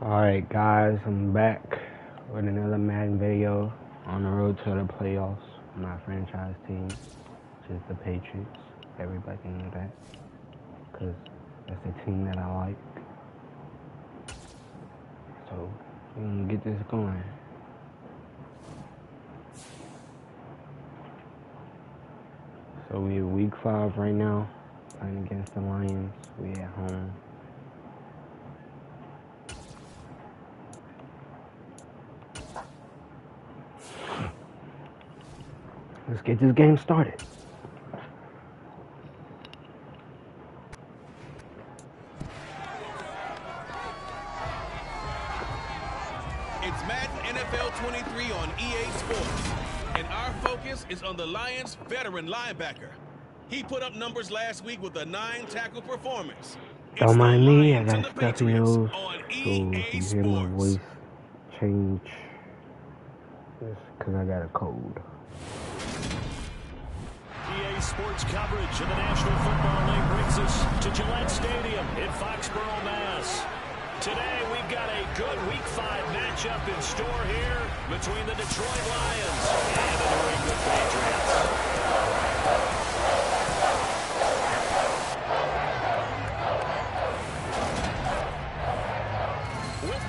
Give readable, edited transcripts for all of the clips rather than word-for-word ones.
Alright guys, I'm back with another Madden video on the road to the playoffs. My franchise team, which is the Patriots. Everybody know that, because that's the team that I like. So, we're gonna get this going. So we're week 5 right now, playing against the Lions. We at home. Let's get this game started. It's Madden NFL 23 on EA Sports, and our focus is on the Lions' veteran linebacker. He put up numbers last week with a 9-tackle performance. Don't mind me, I got the stuffy nose, on so EA if you hear my voice Sports. change, it's because I got a cold. EA Sports coverage of the National Football League brings us to Gillette Stadium in Foxborough, Mass. Today, we've got a good Week 5 matchup in store here between the Detroit Lions and the New England Patriots.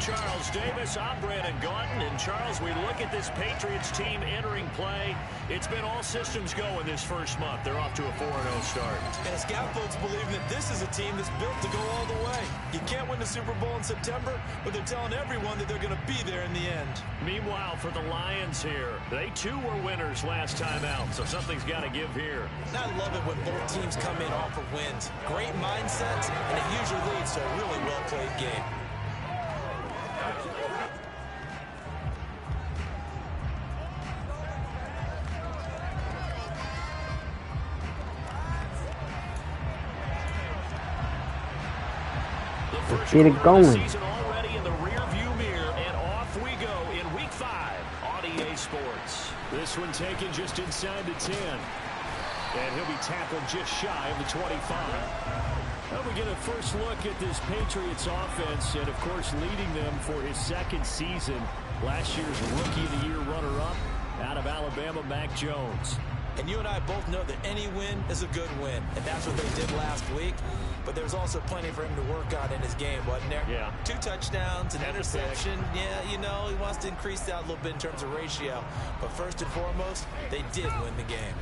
Charles Davis, I'm Brandon Gaunton, and Charles, we look at this Patriots team entering play. It's been all systems go in this first month. They're off to a 4-0 start. And scout folks believe that this is a team that's built to go all the way. You can't win the Super Bowl in September, but they're telling everyone that they're going to be there in the end. Meanwhile, for the Lions here, they too were winners last time out, so something's got to give here. And I love it when both teams come in off of wins. Great mindsets, and it usually leads to a really well-played game. Let's get it going. Already in the rear view mirror, and off we go in Week 5 on EA Sports. This one taken just inside the 10. And he'll be tackled just shy of the 25. Well, we get a first look at this Patriots offense, and of course leading them for his second season. Last year's Rookie of the Year runner-up out of Alabama, Mac Jones. And you and I both know that any win is a good win, and that's what they did last week. But there's also plenty for him to work on in his game, wasn't there? Yeah. 2 touchdowns, an interception. Yeah, you know, he wants to increase that a little bit in terms of ratio. But first and foremost, they did win the game.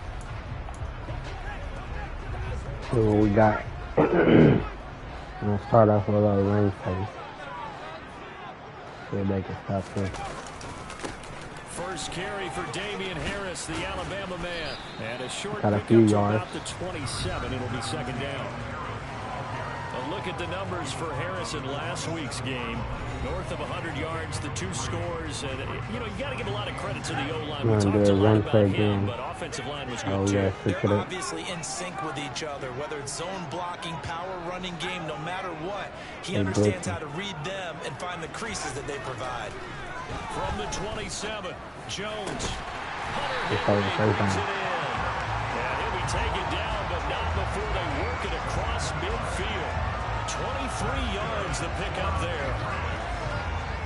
So what we got. I'm going to start off with a little rain face. See if they can stop this. First carry for Damian Harris, the Alabama man. And a short Got a pickup few to yards. about the 27. It'll be second down. A look at the numbers for Harrison last week's game. North of 100 yards, the 2 scores. And, you know, you got to give a lot of credit to the O-line. We talked a lot about him, but offensive line was good, too. Yes, They're obviously in sync with each other, whether it's zone blocking, power running game, no matter what. He understands how to read them and find the creases that they provide. From the 27, Jones. This is the first Brings time. it in. And he'll be taken down, but not before they work it across midfield. 23 yards to pick up there.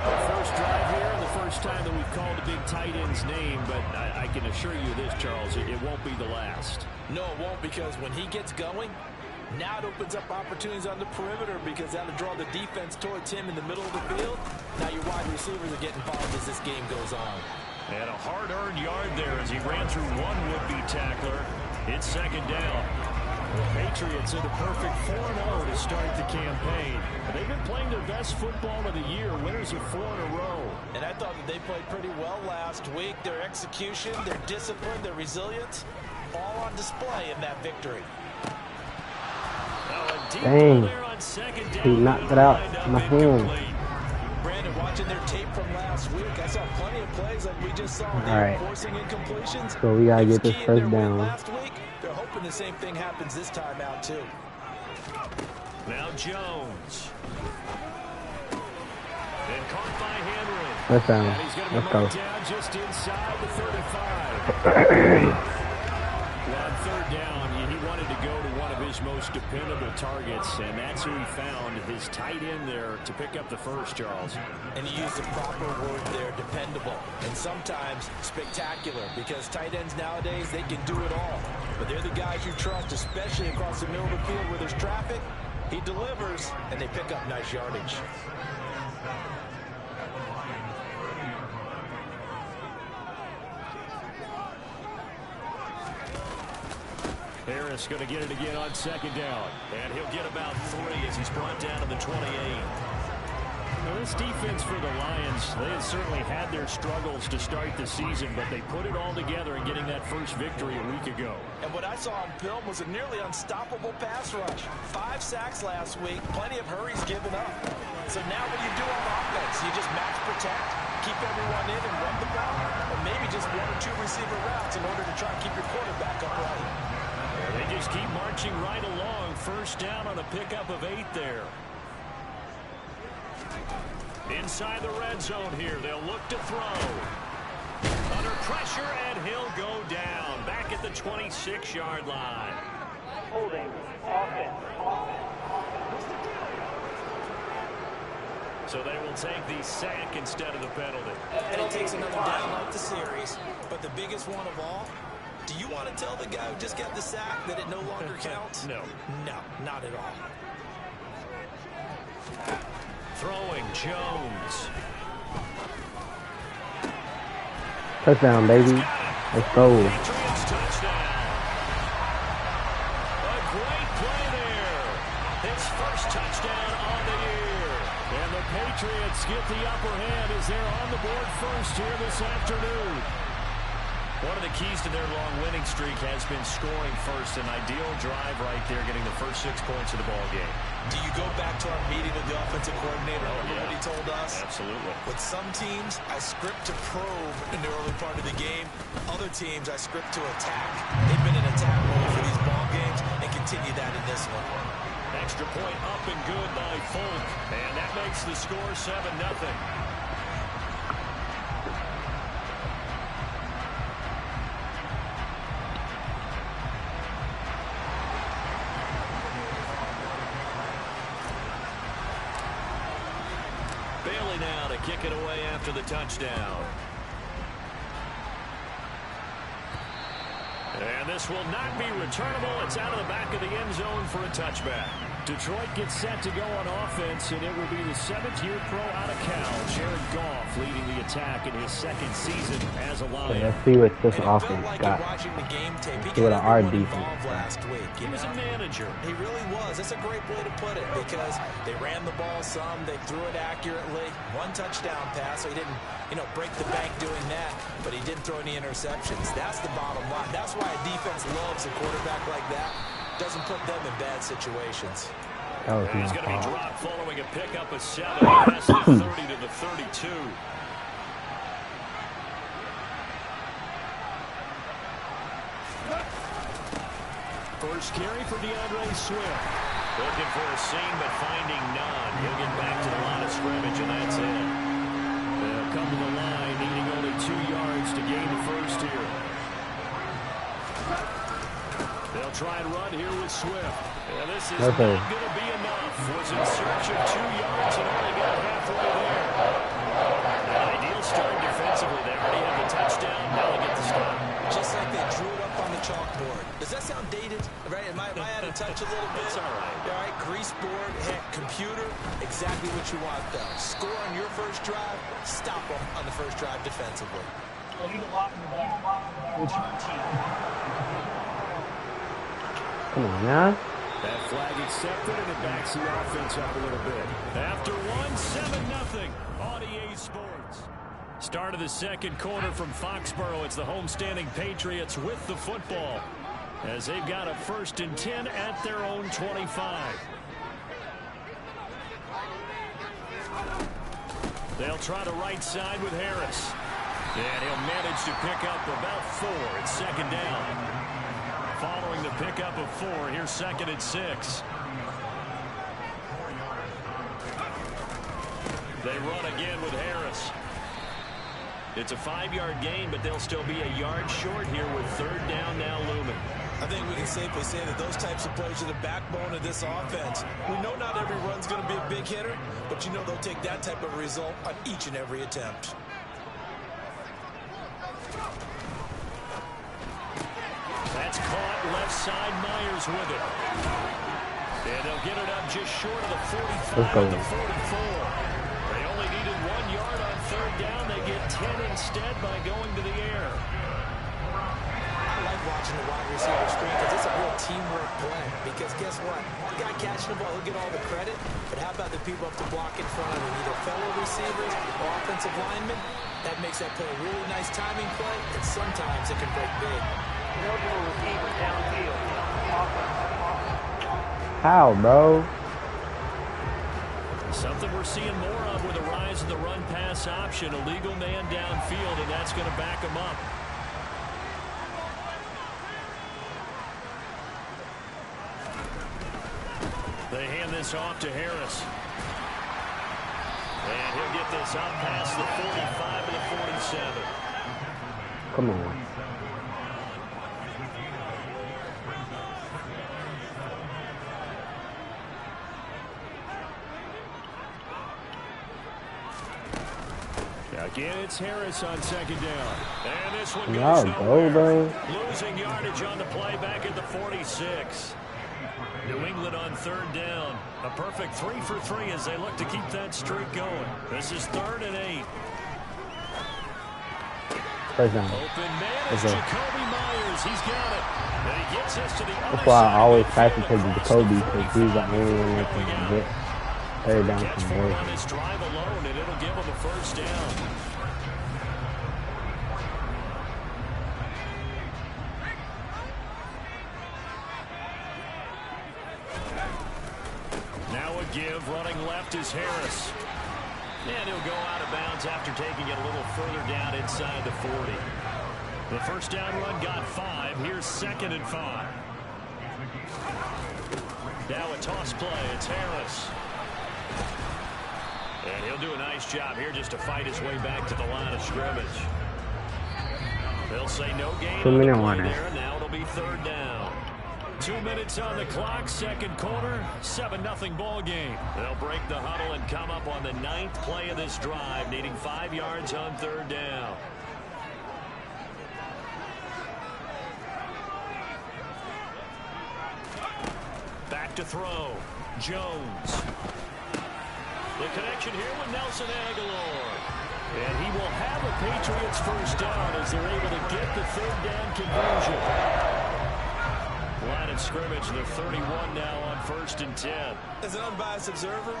Our first drive here, and the first time that we've called the big tight end's name, but I can assure you this, Charles, it won't be the last. No, it won't, because when he gets going, now it opens up opportunities on the perimeter, because that'll draw the defense towards him in the middle of the field. Now your wide receivers are getting involved as this game goes on. And a hard-earned yard there as he ran through one would-be tackler. It's second down. The Patriots are the perfect 4-0 to start the campaign. They've been playing their best football of the year, winners of 4 in a row. And I thought that they played pretty well last week. Their execution, their discipline, their resilience, all on display in that victory. Dang. He knocked it out of my hand. Brandon, watching their tape from last week, I saw plenty of plays like we just saw. They were forcing incompletions. So we got to get this first down. Last week, they're hoping the same thing happens this time out, too. Now Jones. And caught by Henry. Let's down. And he's going to Let's be go. down just inside the 35. Well, third down, he wanted to go to one of his most dependable targets, and that's who he found, his tight end there to pick up the first, Charles. And he used the proper word there, dependable, and sometimes spectacular, because tight ends nowadays, they can do it all. But they're the guys you trust, especially across the middle of the field where there's traffic. He delivers, and they pick up nice yardage. Harris going to get it again on second down. And he'll get about 3 as he's brought down to the 28. Now, this defense for the Lions, they had certainly had their struggles to start the season, but they put it all together in getting that first victory a week ago. And what I saw on film was a nearly unstoppable pass rush. 5 sacks last week, plenty of hurries given up. So now what do you do on offense? You just match protect, keep everyone in and run the ball, or maybe just 1 or 2 receiver routes in order to try and keep your quarterback upright. They just keep marching right along. First down on a pickup of 8 there. Inside the red zone here. They'll look to throw. Under pressure, and he'll go down. Back at the 26-yard line. Holding. Offense. So they will take the sack instead of the penalty. And it takes another down off the series. But the biggest one of all, do you want to tell the guy who just got the sack that it no longer counts? No. No, not at all. Throwing Jones. Touchdown, baby. Let's go. Patriots touchdown. A great play there. His first touchdown on the year. And the Patriots get the upper hand as they're on the board first here this afternoon. One of the keys to their long winning streak has been scoring first. An ideal drive right there, getting the first 6 points of the ball game. Do you go back to our meeting with the offensive coordinator? Remember what he told us? Absolutely. With some teams, I script to probe in the early part of the game. Other teams, I script to attack. They've been in attack mode for these ball games and continue that in this one. Extra point up and good by Folk. And that makes the score 7-0. Bailey now to kick it away after the touchdown. And this will not be returnable. It's out of the back of the end zone for a touchback. Detroit gets set to go on offense, and it will be the 7th-year pro out of Cal, Jared Goff, leading the attack in his 2nd season as a Lion. Let's see what this offense like got. The game tape. He See what our got defense involved got. last week. He was a manager. He really was. That's a great way to put it because they ran the ball some. They threw it accurately. 1 touchdown pass, so he didn't, break the bank doing that, but he didn't throw any interceptions. That's the bottom line. That's why a defense loves a quarterback like that. Doesn't put them in bad situations. That was He's my going to be fault. dropped following a pickup of 7. Past the 30 to the 32. First carry for DeAndre Swift. Looking for a seam, but finding none. He'll get back to the line of scrimmage, and that's it. They'll come to the line, needing only 2 yards to gain the first here. They'll try and run here with Swift. And this is not going to be enough. Was in search of 2 yards and only got halfway there. An ideal start defensively. They already have the touchdown. Now they get the stop. Just like they drew it up on the chalkboard. Does that sound dated? Right? Am I out of touch a little bit? It's all right. All right, grease board, heck, computer, exactly what you want though. Score on your first drive, stop them on the first drive defensively. Lead a lot in the ball. Return team. Come on, now. That flag accepted, and it backs the offense up a little bit. After 7-0 on EA Sports. Start of the second quarter from Foxborough. It's the homestanding Patriots with the football as they've got a 1st and 10 at their own 25. They'll try the right side with Harris. And he'll manage to pick up about 4. It's 2nd down. Following the pickup of 4, here's 2nd and 6. They run again with Harris. It's a 5-yard gain, but they'll still be a yard short here with 3rd down now looming. I think we can safely say that those types of plays are the backbone of this offense. We know not every run's going to be a big hitter, but you know they'll take that type of result on each and every attempt. That's caught left side. Myers with it. And they'll get it up just short of the 45 at the 44. They only needed 1 yard on third down. They get 10 instead by going to the air. I like watching the wide receiver screen because it's a real teamwork play. Because guess what? The guy catching the ball, he'll get all the credit. But how about the people up to block in front of him? Either fellow receivers or offensive linemen. That makes that play a really nice timing play. And sometimes it can break big. Multiple receivers downfield. How, bro? Something we're seeing more of with the rise of the run-pass option. A legal man downfield, and that's going to back him up. They hand this off to Harris. And he'll get this up past the 45 to the 47. Come on. Again, it's Harris on second down. And this one Y'all goes go, nowhere. bro. Losing yardage on the play back at the 46. New England on third down. A perfect 3 for 3 as they look to keep that streak going. This is 3rd and 8. First down. Open man is Jacoby Myers. He's got it. And he gets us to the other That's why side. I always pass it to Jacoby, because he's the only one that can get third down Catch from for there. on this drive alone, and it'll give him a first down. Now a give, running left is Harris. And he'll go out of bounds after taking it a little further down inside the 40. The first down run got 5. Here's 2nd and 5. Now a toss play. It's Harris. And he'll do a nice job here just to fight his way back to the line of scrimmage. They'll say no gain on the play there. Now it'll be 3rd down. 2 minutes on the clock, 2nd quarter, 7-0 ball game. They'll break the huddle and come up on the 9th play of this drive, needing 5 yards on 3rd down. Back to throw. Jones. The connection here with Nelson Aguilar. And he will have a Patriots first down as they're able to get the 3rd down conversion. Line of scrimmage, the 31 now on 1st and 10. As an unbiased observer,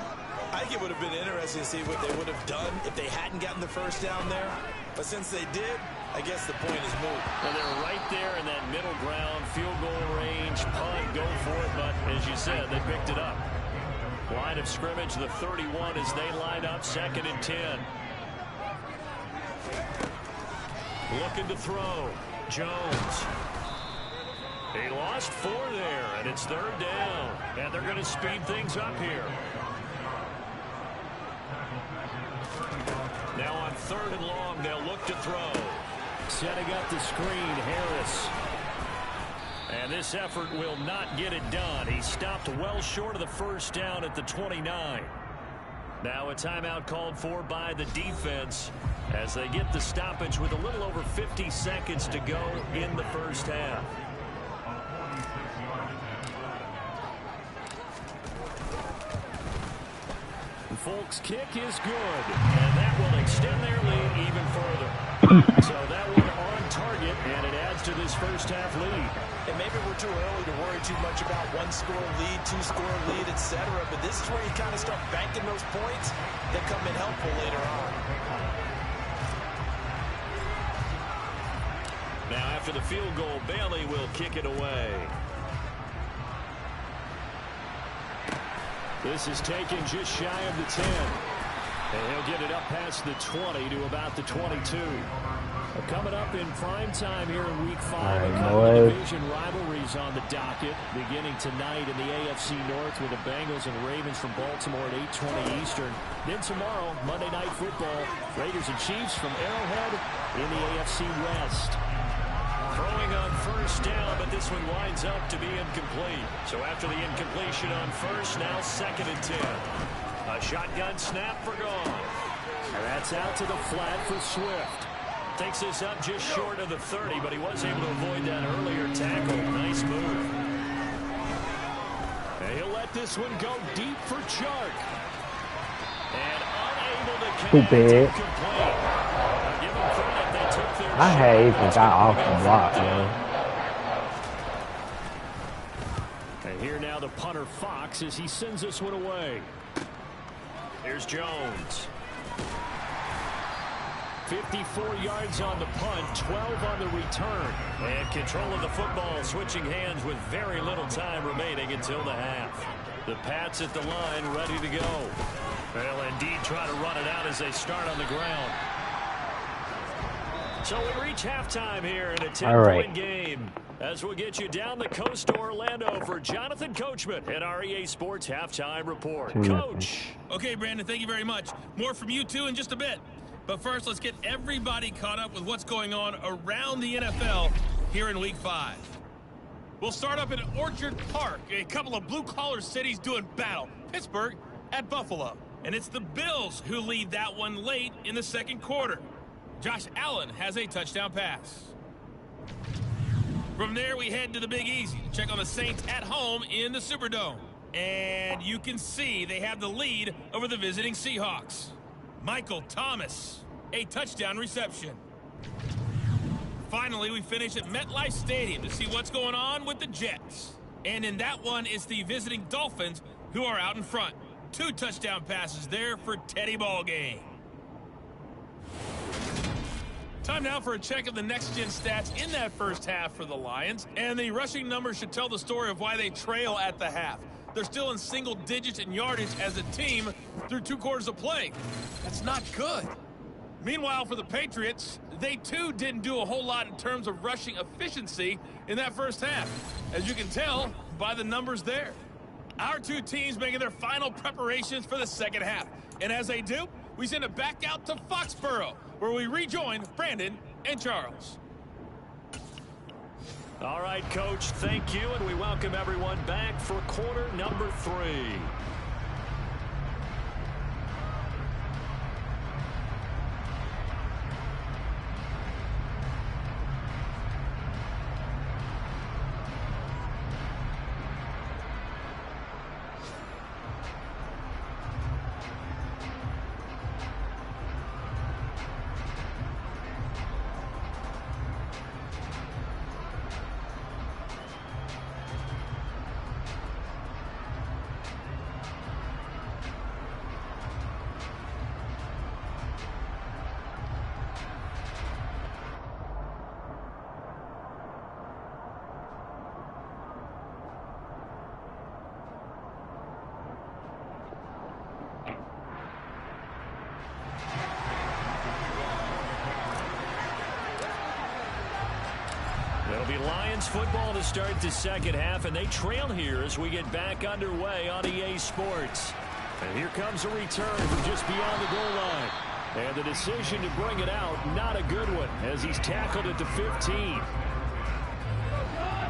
I think it would have been interesting to see what they would have done if they hadn't gotten the first down there. But since they did, I guess the point is moot. And they're right there in that middle ground, field goal range, punt, go for it. But as you said, they picked it up. Line of scrimmage, the 31 as they line up, 2nd and 10. Looking to throw. Jones. He lost 4 there, and it's 3rd down. And they're going to speed things up here. Now on 3rd and long, they'll look to throw. Setting up the screen, Harris. And this effort will not get it done. He stopped well short of the first down at the 29. Now a timeout called for by the defense as they get the stoppage with a little over 50 seconds to go in the first half. Folks, kick is good, and that will extend their lead even further. So that one on target, and it adds to this first half lead. And maybe we're too early to worry too much about 1-score lead, 2-score lead, etc. But this is where you kind of start banking those points that come in helpful later on. Now after the field goal, Bailey will kick it away. This is taken just shy of the 10. And he'll get it up past the 20 to about the 22. Coming up in prime time here in Week 5. A couple of division rivalries on the docket beginning tonight in the AFC North with the Bengals and Ravens from Baltimore at 8:20 Eastern. Then tomorrow, Monday Night Football, Raiders and Chiefs from Arrowhead in the AFC West. Throwing trying on first down, but this one winds up to be incomplete. So after the incompletion on first, now 2nd and 10. A shotgun snap for gone. And that's out to the flat for Swift. Takes us up just short of the 30, but he was able to avoid that earlier tackle. Nice move. And he'll let this one go deep for Chark. And unable to Stupid. complete. Give him credit, they took their I had even shot. got off the block, yo. And here now the punter Fox as he sends this one away. Here's Jones. 54 yards on the punt, 12 on the return. And control of the football switching hands with very little time remaining until the half. The Pats at the line ready to go. They'll indeed try to run it out as they start on the ground. So we reach halftime here in a 10-point game. As we'll get you down the coast to Orlando for Jonathan Coachman at our EA Sports Halftime Report. Coach. Okay, Brandon, thank you very much. More from you two in just a bit. But first, let's get everybody caught up with what's going on around the NFL here in Week 5. We'll start up in Orchard Park, a couple of blue-collar cities doing battle. Pittsburgh at Buffalo. And it's the Bills who lead that one late in the second quarter. Josh Allen has a touchdown pass. From there, we head to the Big Easy to check on the Saints at home in the Superdome. And you can see they have the lead over the visiting Seahawks. Michael Thomas, a touchdown reception. Finally, we finish at MetLife Stadium to see what's going on with the Jets. And in that one, it's the visiting Dolphins who are out in front. 2 touchdown passes there for Teddy Ballgame. Time now for a check of the next-gen stats in that first half for the Lions. And the rushing numbers should tell the story of why they trail at the half. They're still in single digits in yardage as a team through 2 quarters of play. That's not good. Meanwhile, for the Patriots, they too didn't do a whole lot in terms of rushing efficiency in that first half, as you can tell by the numbers there. Our 2 teams making their final preparations for the second half. And as they do, we send it back out to Foxborough, where we rejoin Brandon and Charles. All right, Coach, thank you, and we welcome everyone back for quarter number 3. It'll be Lions football to start the second half, and they trail here as we get back underway on EA Sports. And here comes a return from just beyond the goal line. And the decision to bring it out, not a good one, as he's tackled at the 15.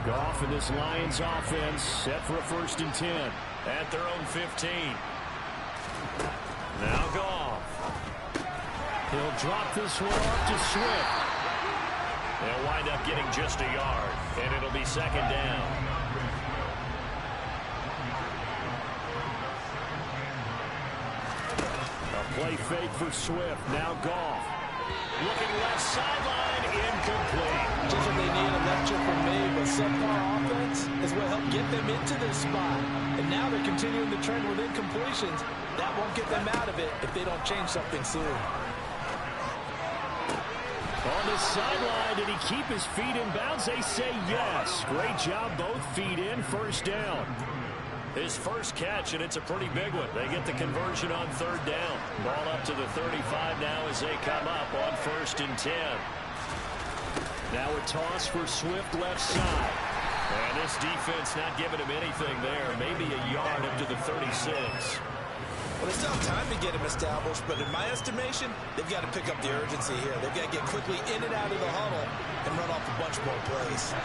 Goff and this Lions offense set for a 1st and 10 at their own 15. Now Goff. He'll drop this one off to Swift. They'll wind up getting just a yard, and it'll be 2nd down. A play fake for Swift. Now Goff. Looking left sideline, incomplete. Just what they need, a lecture from me, but subpar offense is what helped get them into this spot. And now they're continuing the trend with incompletions. That won't get them out of it if they don't change something soon. On the sideline, did he keep his feet in bounds? They say yes. Great job, both feet in, 1st down. His first catch, and it's a pretty big one. They get the conversion on 3rd down. Ball up to the 35 now as they come up on 1st and 10. Now a toss for Swift left side. And this defense not giving him anything there. Maybe a yard up to the 36. Well, they still have time to get him established, but in my estimation, they've got to pick up the urgency here. They've got to get quickly in and out of the huddle and run off a bunch more plays.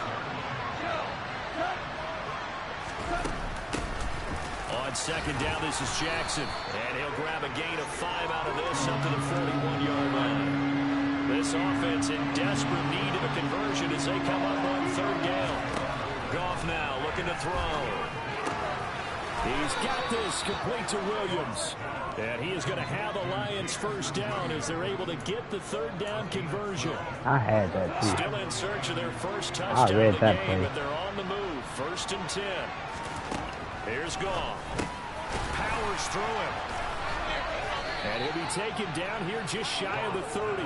On second down, this is Jackson. And he'll grab a gain of 5 out of this up to the 41-yard line. This offense in desperate need of a conversion as they come up on third down. Goff now looking to throw. He's got this complete to Williams. And he is going to have the Lions first down as they're able to get the third down conversion. I had that too. Still in search of their first touchdown of the game, but they're on the move. 1st and 10. Here's Goff. Powers through him. And he'll be taken down here just shy of the 30.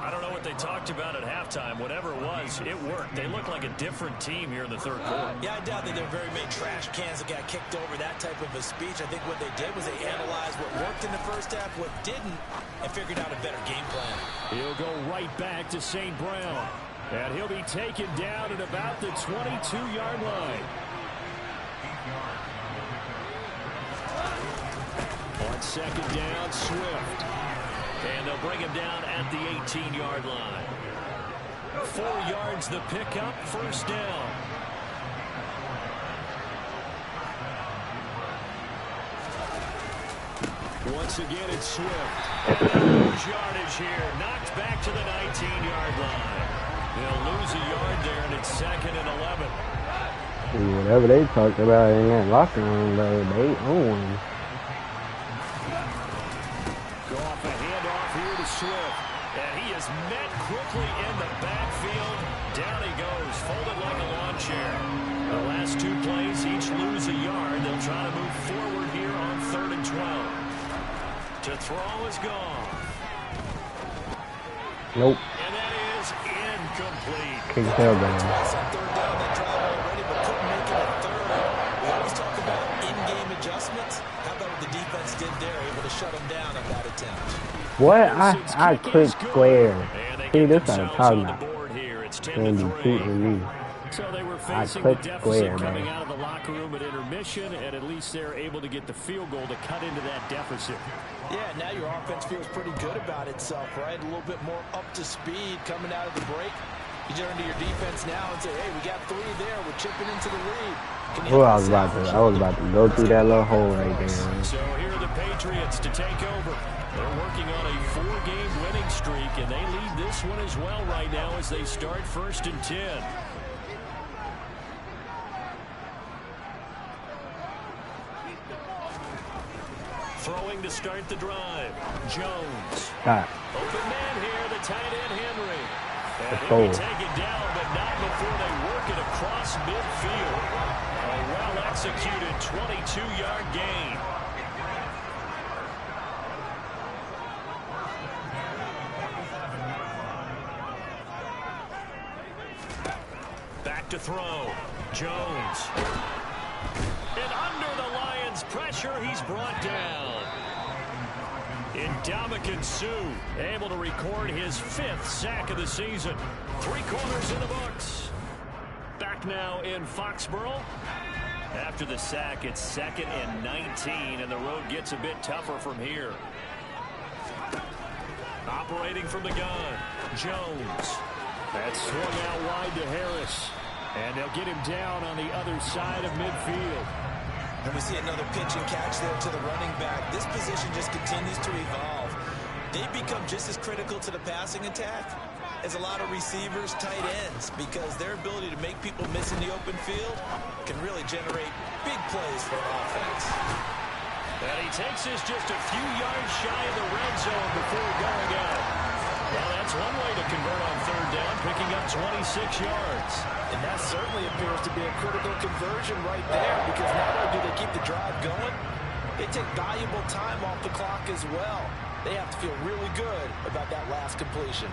I don't know what they talked about at halftime. Whatever it was, it worked. They look like a different team here in the third quarter. Yeah, I doubt that they're very many trash cans that got kicked over, that type of a speech. I think what they did was they analyzed what worked in the first half, what didn't, and figured out a better game plan. He'll go right back to St. Brown. And he'll be taken down at about the 22-yard line. On second down, Swift. And they'll bring him down at the 18-yard line. 4 yards the pickup, first down. Once again, it's Swift. Huge yardage here. Knocked back to the 19-yard line. They'll lose a yard there, and it's 2nd and 11. Whatever they talked about in that locker room, though, they own. Go off a handoff here to Swift. And he is met quickly in the backfield. Down he goes, folded like a lawn chair. The last 2 plays, each lose a yard. They'll try to move forward here on 3rd and 12. To throw is gone. Nope. And that is incomplete. Kick tailbone. Twice on third down, they tried already, but couldn't make it a third. We always talk about in-game adjustments. How about what the defense did there, able to shut them down on that attempt? What? I clicked square. See, this what I'm talking about. Can't be cheating me. So they were facing the deficit coming out of the locker room at intermission, and at least they're able to get the field goal to cut into that deficit. Yeah, now your offense feels pretty good about itself, right? A little bit more up to speed coming out of the break. You turn to your defense now and say, hey, we got 3 there. We're chipping into the lead. I was about to go through that little hole right there. So here are the Patriots to take over. They're working on a 4-game winning streak, and they lead this one as well right now as they start 1st and 10. Throwing to start the drive. Jones. Open man here, the tight end Henry. And he'll be taken down, but not before they work it across midfield. A well-executed 22-yard gain. Back to throw. Jones. And under the Lions' pressure, he's brought down. Ndamukong Suh able to record his 5th sack of the season. 3 quarters in the books. Back now in Foxborough. After the sack, it's 2nd and 19, and the road gets a bit tougher from here. Operating from the gun, Jones. That's swung out wide to Harris. And they'll get him down on the other side of midfield. And we see another pitch and catch there to the running back. This position just continues to evolve. They become just as critical to the passing attack as a lot of receivers, tight ends, because their ability to make people miss in the open field can really generate big plays for an offense. And he takes this just a few yards shy of the red zone before going out. Well, that's one way to convert on 3rd down, picking up 26 yards. And that certainly appears to be a critical conversion right there, because not only do they keep the drive going, they take valuable time off the clock as well. They have to feel really good about that last completion.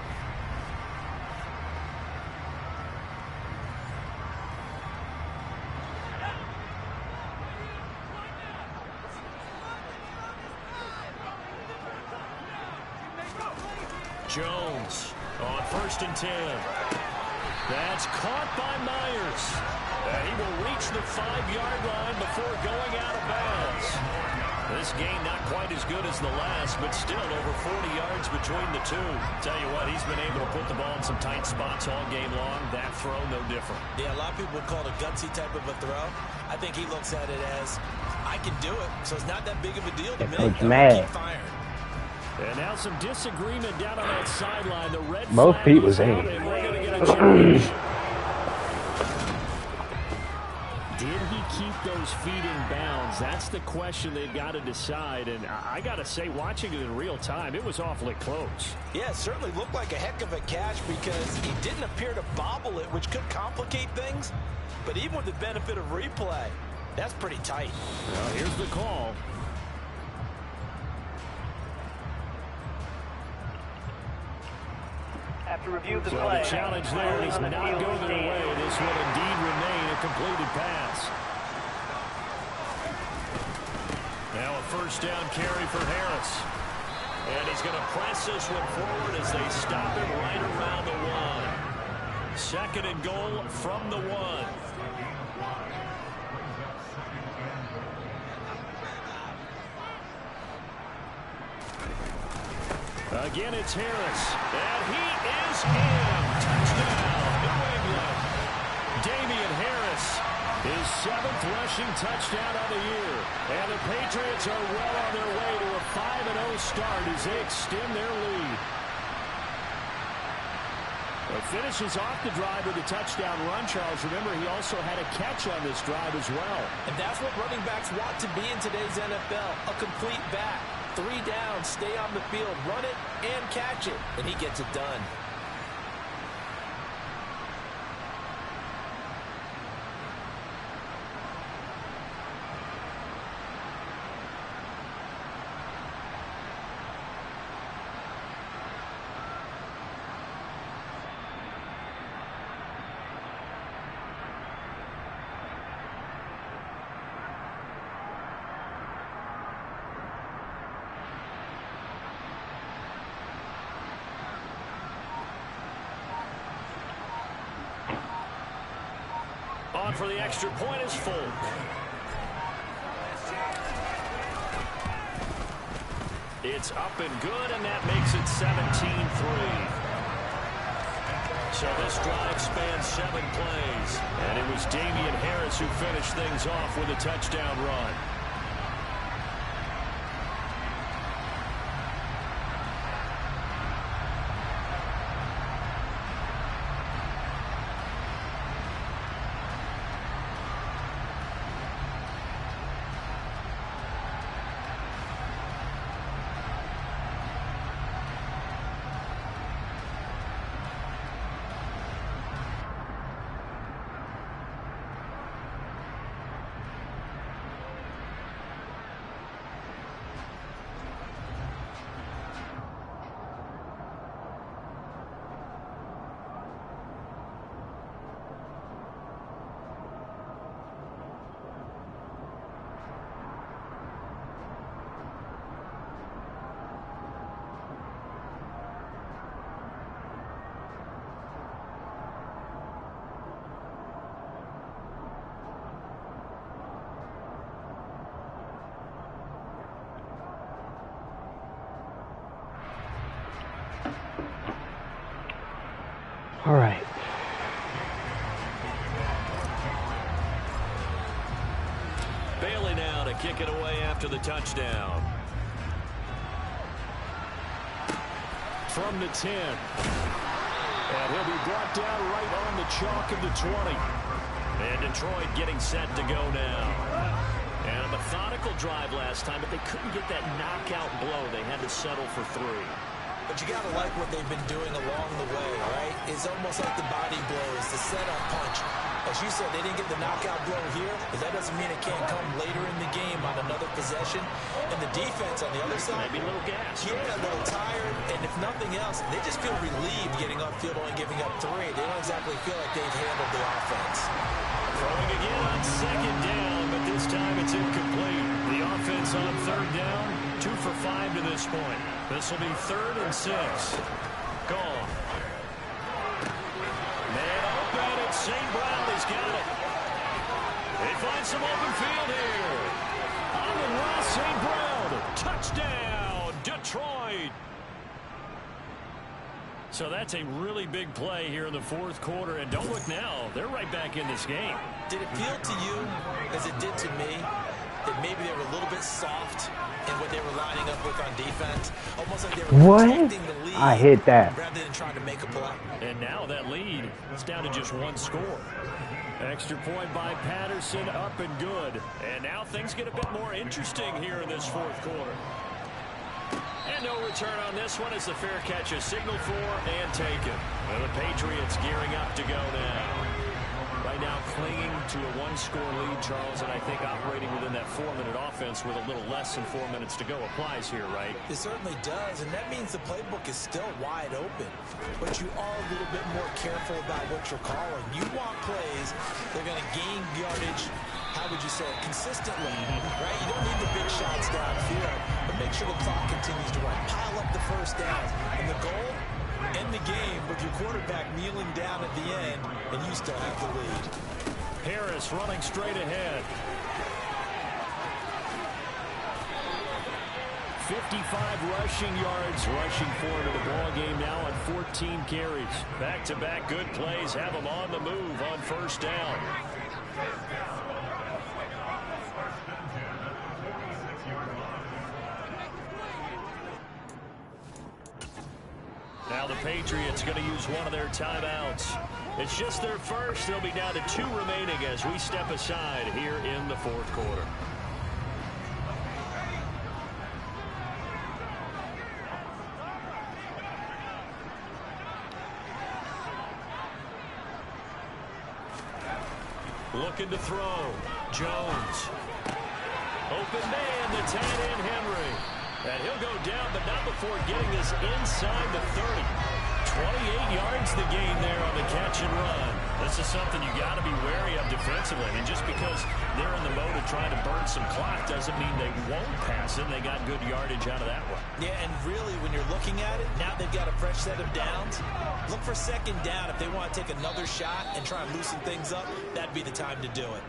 Jones on 1st and 10. That's caught by Myers. And he will reach the 5-yard line before going out of bounds. This game not quite as good as the last, but still over 40 yards between the two. Tell you what, he's been able to put the ball in some tight spots all game long. That throw, no different. Yeah, a lot of people call it a gutsy type of a throw. I think he looks at it as, I can do it, so it's not that big of a deal to me. Coach Mad. Keep firing. And now some disagreement down on that sideline. The red Both flag feet was out, in. and we're going to get a challenge. Did he keep those feet in bounds? That's the question they've got to decide. And I got to say, watching it in real time, it was awfully close. Yeah, it certainly looked like a heck of a catch because he didn't appear to bobble it, which could complicate things. But even with the benefit of replay, that's pretty tight. Well, here's the call. After review of the So play, the challenge there is not going their way. This will indeed remain a completed pass. Now a first down carry for Harris. And he's going to press this one forward as they stop it right around the 1. Second and goal from the 1. Again, it's Harris. And he is in. Touchdown, New England. Damian Harris, his 7th rushing touchdown of the year. And the Patriots are well on their way to a 5-0 start as they extend their lead. Finishes off the drive with a touchdown run, Charles. Remember, he also had a catch on this drive as well. And that's what running backs want to be in today's NFL, a complete back. 3 down, stay on the field, run it, and catch it. And he gets it done. On for the extra point is Folk. It's up and good, and that makes it 17-3. So this drive spans 7 plays. And it was Damian Harris who finished things off with a touchdown run. All right. Bailey now to kick it away after the touchdown. From the 10. And he'll be brought down right on the chalk of the 20. And Detroit getting set to go now. And a methodical drive last time, but they couldn't get that knockout blow. They had to settle for 3. But you got to like what they've been doing along the way, right? It's almost like the body blows, the setup punch. As you said, they didn't get the knockout blow here, but that doesn't mean it can't come later in the game on another possession. And the defense on the other side, Maybe a little gas. yeah, a little tired. And if nothing else, they just feel relieved getting upfield, only giving up 3. They don't exactly feel like they've handled the offense. Throwing again on 2nd down, but this time it's incomplete. The offense on 3rd down, 2 for 5 to this point. This will be 3rd and 6. Gone. Man open, and St. Brown has got it. They find some open field here. Amon-Ra St. Brown. Touchdown, Detroit. So that's a really big play here in the fourth quarter. And don't look now. They're right back in this game. Did it feel to you, as it did to me, that maybe they were a little bit soft in what they were lining up with on defense? Almost like they were protecting the lead. I hit that. Rather than trying to make a play. And now that lead is down to just one score. Extra point by Patterson, up and good. And now things get a bit more interesting here in this fourth quarter. And no return on this one as the fair catch is signaled for and taken. And the Patriots gearing up to go now. Right now clinging to a one-score lead, Charles, and I think operating within that 4-minute offense with a little less than 4 minutes to go applies here, right? It certainly does, and that means the playbook is still wide open. But you are a little bit more careful about what you're calling. You want plays, they're going to gain yardage, how would you say it, consistently, right? You don't need the big shots downfield, but make sure the clock continues to run. Pile up the first down, and the goal, end the game with your quarterback kneeling down at the end, and you still have the lead. Harris running straight ahead. 55 rushing yards, rushing forward to the ball game now on 14 carries. Back-to-back good plays have them on the move on first down. Now the Patriots going to use one of their timeouts. It's just their first. They'll be down to 2 remaining as we step aside here in the fourth quarter. Looking to throw. Jones. Open man, the tight end Henry. And he'll go down, but not before getting this inside the 30. 28 yards the gain there on the catch and run. This is something you got to be wary of defensively. I mean, just because they're in the mode of trying to burn some clock doesn't mean they won't pass it. They got good yardage out of that one. Yeah, and really, when you're looking at it, now they've got a fresh set of downs. Look for second down if they want to take another shot and try and loosen things up. That'd be the time to do it.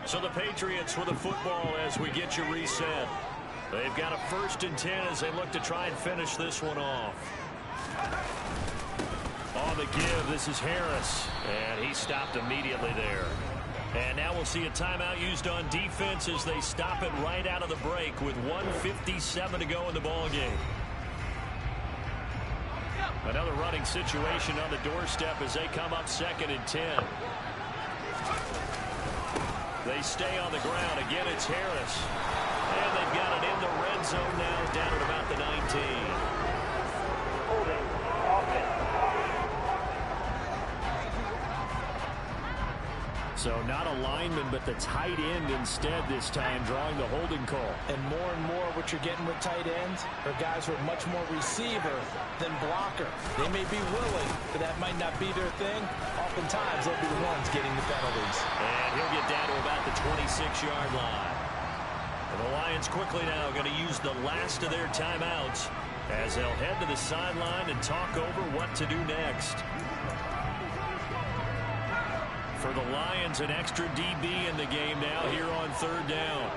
So the Patriots with the football as we get you reset. They've got a 1st and 10 as they look to try and finish this one off. On the give, this is Harris, and he stopped immediately there. And now we'll see a timeout used on defense as they stop it right out of the break with 1:57 to go in the ball game. Another running situation on the doorstep as they come up 2nd and 10. They stay on the ground. Again, it's Harris. And they've got it in the red zone now, down at about the 19. So not a lineman, but the tight end instead this time, drawing the holding call. And more what you're getting with tight ends are guys who are much more receiver than blocker. They may be willing, but that might not be their thing. Oftentimes, they'll be the ones getting the penalties. And he'll get down to about the 26-yard line. And the Lions quickly now going to use the last of their timeouts as they'll head to the sideline and talk over what to do next. For the Lions, an extra DB in the game now here on 3rd down.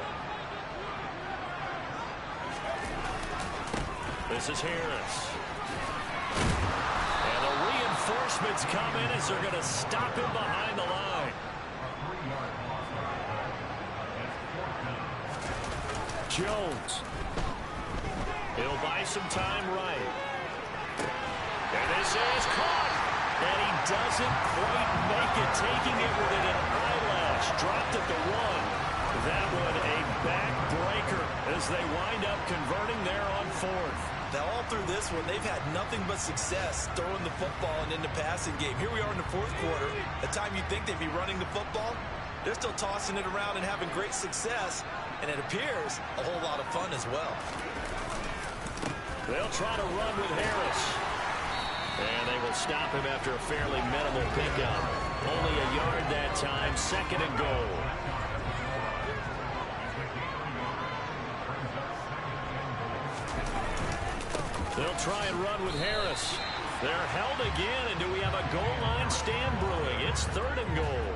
This is Harris. And the reinforcements come in as they're going to stop him behind the line. Jones. He'll buy some time right. And this is caught. And he doesn't quite make it, taking it within an eyelash. Dropped at the 1. That one a backbreaker as they wind up converting there on 4th. Now, all through this one, they've had nothing but success throwing the football and in the passing game. Here we are in the 4th quarter. The time you think they'd be running the football, they're still tossing it around and having great success. And it appears a whole lot of fun as well. They'll try to run with Harris. And they will stop him after a fairly minimal pickup. Only a yard that time, 2nd and goal. They'll try and run with Harris. They're held again, and do we have a goal line stand brewing? It's 3rd and goal.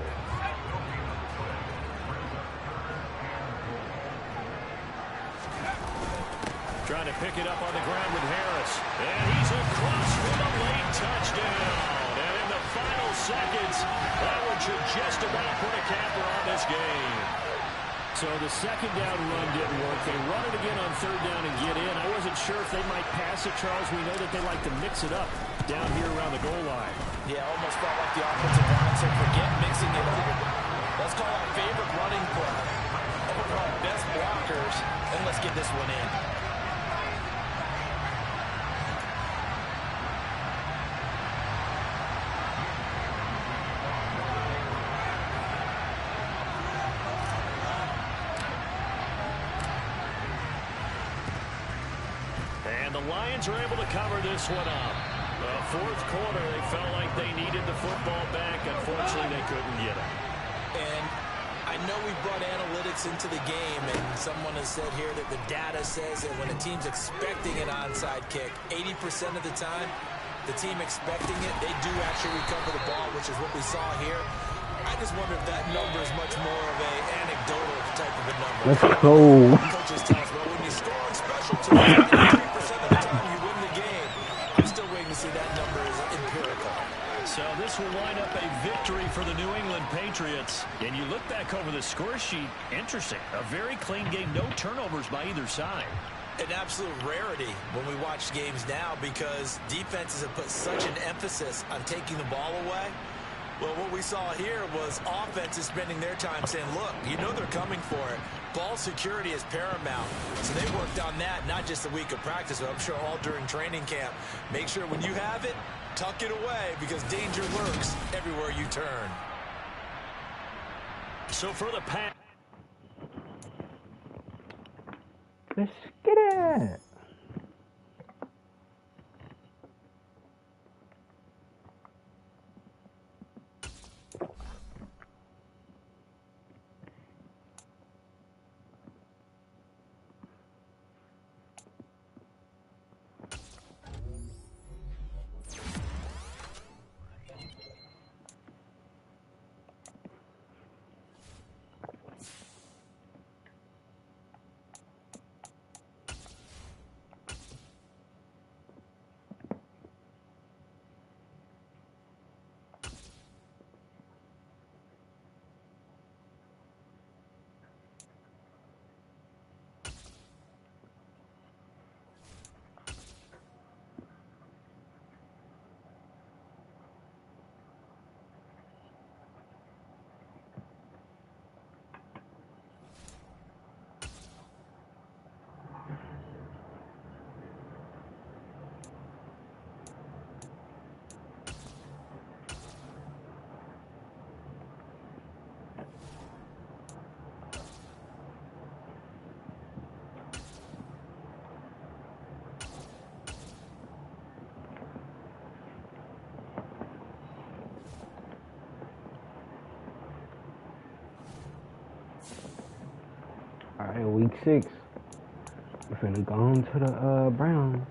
Trying to pick it up on the ground with Harris. And he's across for the late touchdown. And in the final seconds, that one should just about put a capper on this game. So the second down run didn't work. They run it again on third down and get in. I wasn't sure if they might pass it, Charles. We know that they like to mix it up down here around the goal line. Yeah, almost felt like the offensive line said, forget mixing it up. Let's call our favorite running play. Overall best blockers, and let's get this one in. And the Lions are able to cover this one up. The fourth quarter, they felt like they needed the football back. Unfortunately, they couldn't get it. And I know we brought analytics into the game, and someone has said here that the data says that when a team's expecting an onside kick, 80% of the time, the team expecting it, they do actually recover the ball, which is what we saw here. I just wonder if that number is much more of an anecdotal type of a number. Let's go. Coaches tell us, well, when you score on special teams, 83% of the time you win the game. I'm still waiting to see that number is empirical. So this will line up a victory for the New England Patriots. And you look back over the score sheet, interesting. A very clean game, no turnovers by either side. An absolute rarity when we watch games now because defenses have put such an emphasis on taking the ball away. Well, what we saw here was offenses spending their time saying, look, you know they're coming for it. Ball security is paramount. So they worked on that, not just a week of practice, but I'm sure all during training camp. Make sure when you have it, tuck it away because danger lurks everywhere you turn. So for the pass. Let's get it. All right, week 6. We're finna go on to the Browns.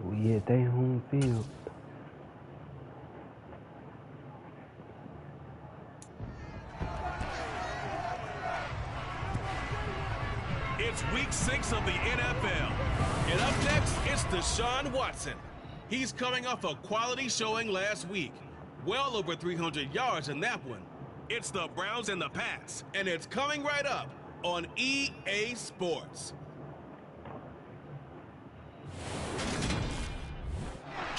We at their home field. It's week 6 of the NFL. And up next, it's Deshaun Watson. He's coming off a quality showing last week. Well over 300 yards in that one. It's the Browns and the Pats, and it's coming right up on EA Sports.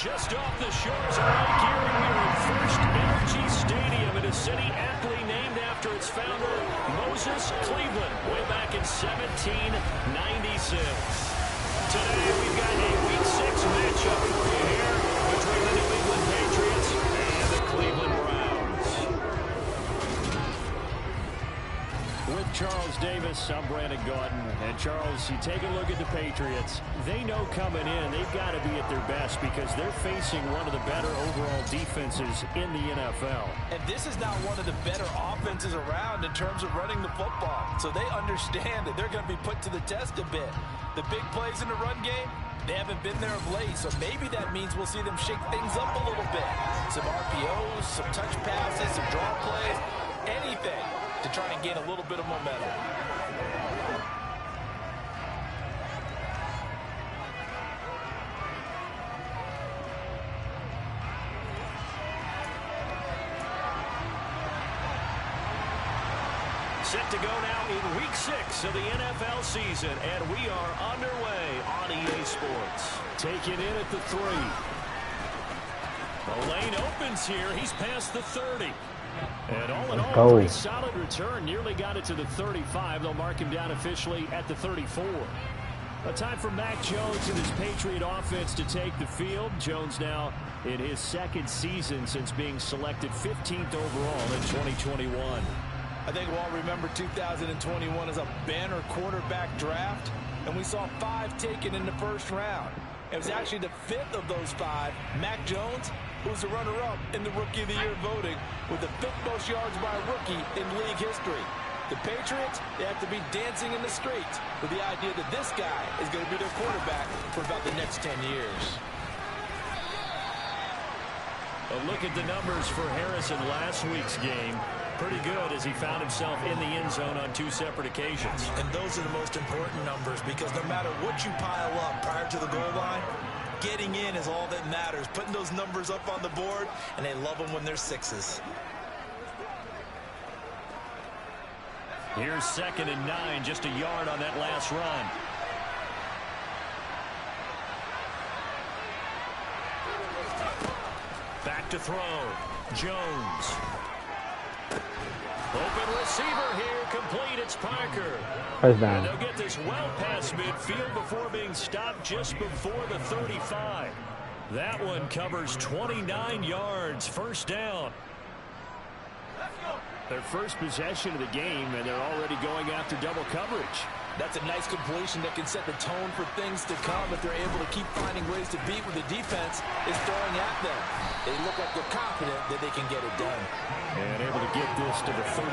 Just off the shores of Lake Erie, we were at First Energy Stadium in a city aptly named after its founder, Moses Cleveland, way back in 1796. Today, we've got a Week 6 matchup for you here between the New England Patriots and the Cleveland Browns. With Charles Davis, I'm Brandon Gaudin. And Charles, you take a look at the Patriots. They know coming in they've got to be at their best because they're facing one of the better overall defenses in the NFL. And this is not one of the better offenses around in terms of running the football. So they understand that they're going to be put to the test a bit. The big plays in the run game, they haven't been there of late, so maybe that means we'll see them shake things up a little bit. Some RPOs, some touch passes, some draw plays, anything to try and gain a little bit of momentum. Set to go now in Week 6 of the NFL season, and we are underway on EA Sports. Taken in at the 3. The lane opens here. He's past the 30. And all in all, pretty solid return. Nearly got it to the 35. They'll mark him down officially at the 34. A time for Mac Jones and his Patriot offense to take the field. Jones now in his second season since being selected 15th overall in 2021. I think we'll all remember 2021 as a banner quarterback draft, and we saw 5 taken in the first round. It was actually the 5th of those 5, Mac Jones, who was the runner-up in the Rookie of the Year voting with the 5th most yards by a rookie in league history. The Patriots, they have to be dancing in the streets with the idea that this guy is going to be their quarterback for about the next 10 years. A look at the numbers for Harris in last week's game. Pretty good as he found himself in the end zone on 2 separate occasions. And those are the most important numbers because no matter what you pile up prior to the goal line, getting in is all that matters. Putting those numbers up on the board, and they love them when they're 6s. Here's 2nd and 9, just a yard on that last run. Back to throw. Jones. Open receiver here, complete. It's Parker. First down. And they'll get this well past midfield before being stopped just before the 35. That one covers 29 yards. First down. Their first possession of the game, and they're already going after double coverage. That's a nice completion that can set the tone for things to come if they're able to keep finding ways to beat what the defense is throwing at them. They look like they're confident that they can get it done. And able to get this to the 31.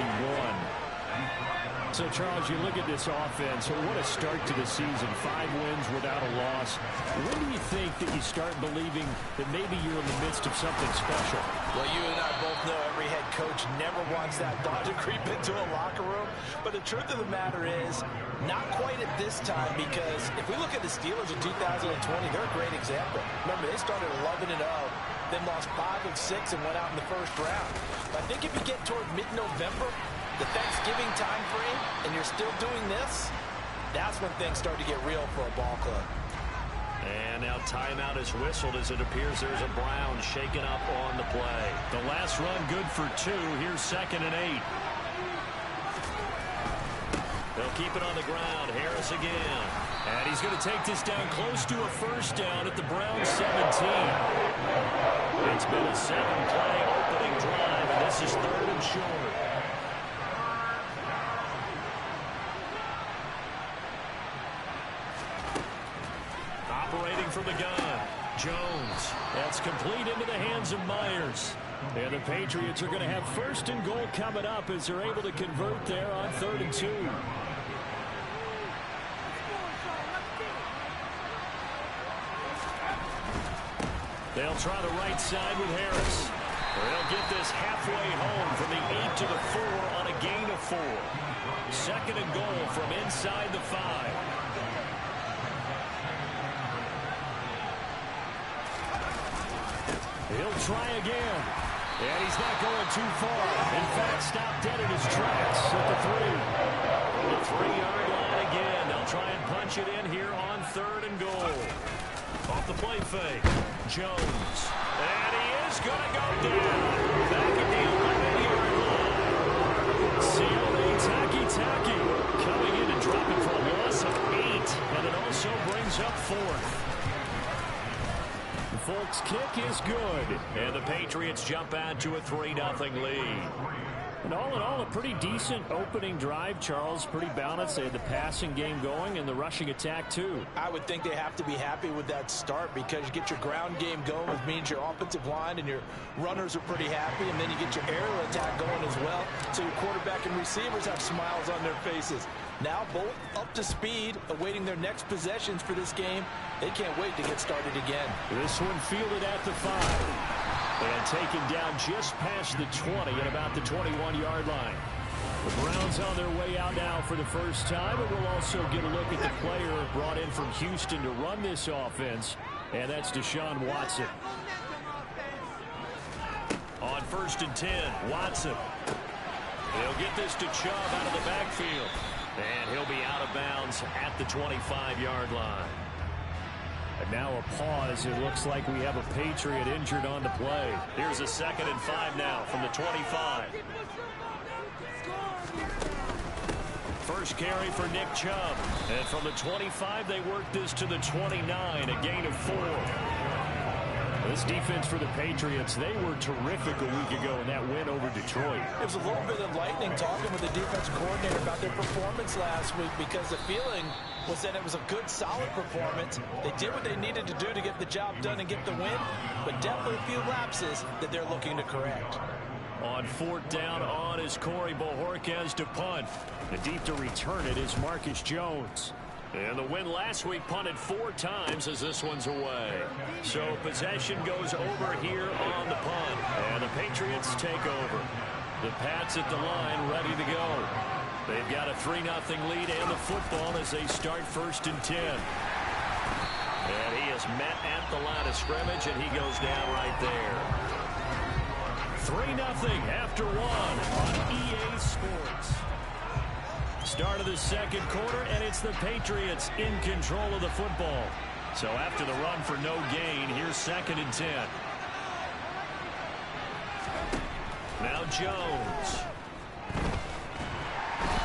So, Charles, you look at this offense, what a start to the season. 5 wins without a loss. When do you think that you start believing that maybe you're in the midst of something special? Well, you and I both know every head coach never wants that thought to creep into a locker room. But the truth of the matter is, not quite at this time, because if we look at the Steelers in 2020, they're a great example. Remember, they started 11-0, then lost 5 of 6 and went out in the first round. But I think if you get toward mid-November, the Thanksgiving time frame, and you're still doing this, that's when things start to get real for a ball club. And now timeout is whistled as it appears there's a Brown shaken up on the play. The last run good for 2. Here's 2nd and 8. They'll keep it on the ground. Harris again. And he's going to take this down close to a first down at the Browns 17. It's been a 7-play opening drive, and this is 3rd and short. Operating from the gun, Jones. That's complete into the hands of Myers. And the Patriots are going to have 1st and goal coming up as they're able to convert there on 3rd and 2. They'll try the right side with Harris. They'll get this halfway home from the 8 to the 4 on a gain of 4. 2nd and goal from inside the 5. He'll try again. And he's not going too far. In fact, stopped dead in his tracks at the 3. The 3-yard line again. They'll try and punch it in here on 3rd and goal. Off the play fake. Jones. And he is going to go down. Back at the 11-yard line. Sione Taki coming in and dropping for a loss of 8. And it also brings up 4th. Folks' kick is good, and the Patriots jump out to a 3-0 lead. And all in all, a pretty decent opening drive, Charles. Pretty balanced. They had the passing game going and the rushing attack, too. I would think they have to be happy with that start because you get your ground game going, which means your offensive line and your runners are pretty happy, and then you get your aerial attack going as well. So your quarterback and receivers have smiles on their faces. Now both up to speed, awaiting their next possessions for this game. They can't wait to get started again. This one fielded at the 5. And taken down just past the 20 at about the 21-yard line. The Browns on their way out now for the first time, and we'll also get a look at the player brought in from Houston to run this offense, and that's Deshaun Watson. On 1st and 10, Watson. He'll get this to Chubb out of the backfield, and he'll be out of bounds at the 25-yard line. And now a pause. It looks like we have a Patriot injured on the play. Here's a 2nd and 5 now from the 25. First carry for Nick Chubb. And from the 25, they work this to the 29, a gain of 4. This defense for the Patriots, they were terrific a week ago in that win over Detroit. It was a little bit enlightening talking with the defensive coordinator about their performance last week because the feeling was that it was a good, solid performance. They did what they needed to do to get the job done and get the win, but definitely a few lapses that they're looking to correct. On 4th down on is Corey Bojorquez to punt. The deep to return it is Marcus Jones. And the win last week punted 4 times as this one's away. So possession goes over here on the punt. And the Patriots take over. The Pats at the line ready to go. They've got a 3-0 lead and the football as they start 1st and 10. And he is met at the line of scrimmage, and he goes down right there. 3-0 after 1 on EA Sports. Start of the 2nd quarter, and it's the Patriots in control of the football. So after the run for no gain, here's 2nd and 10. Now Jones.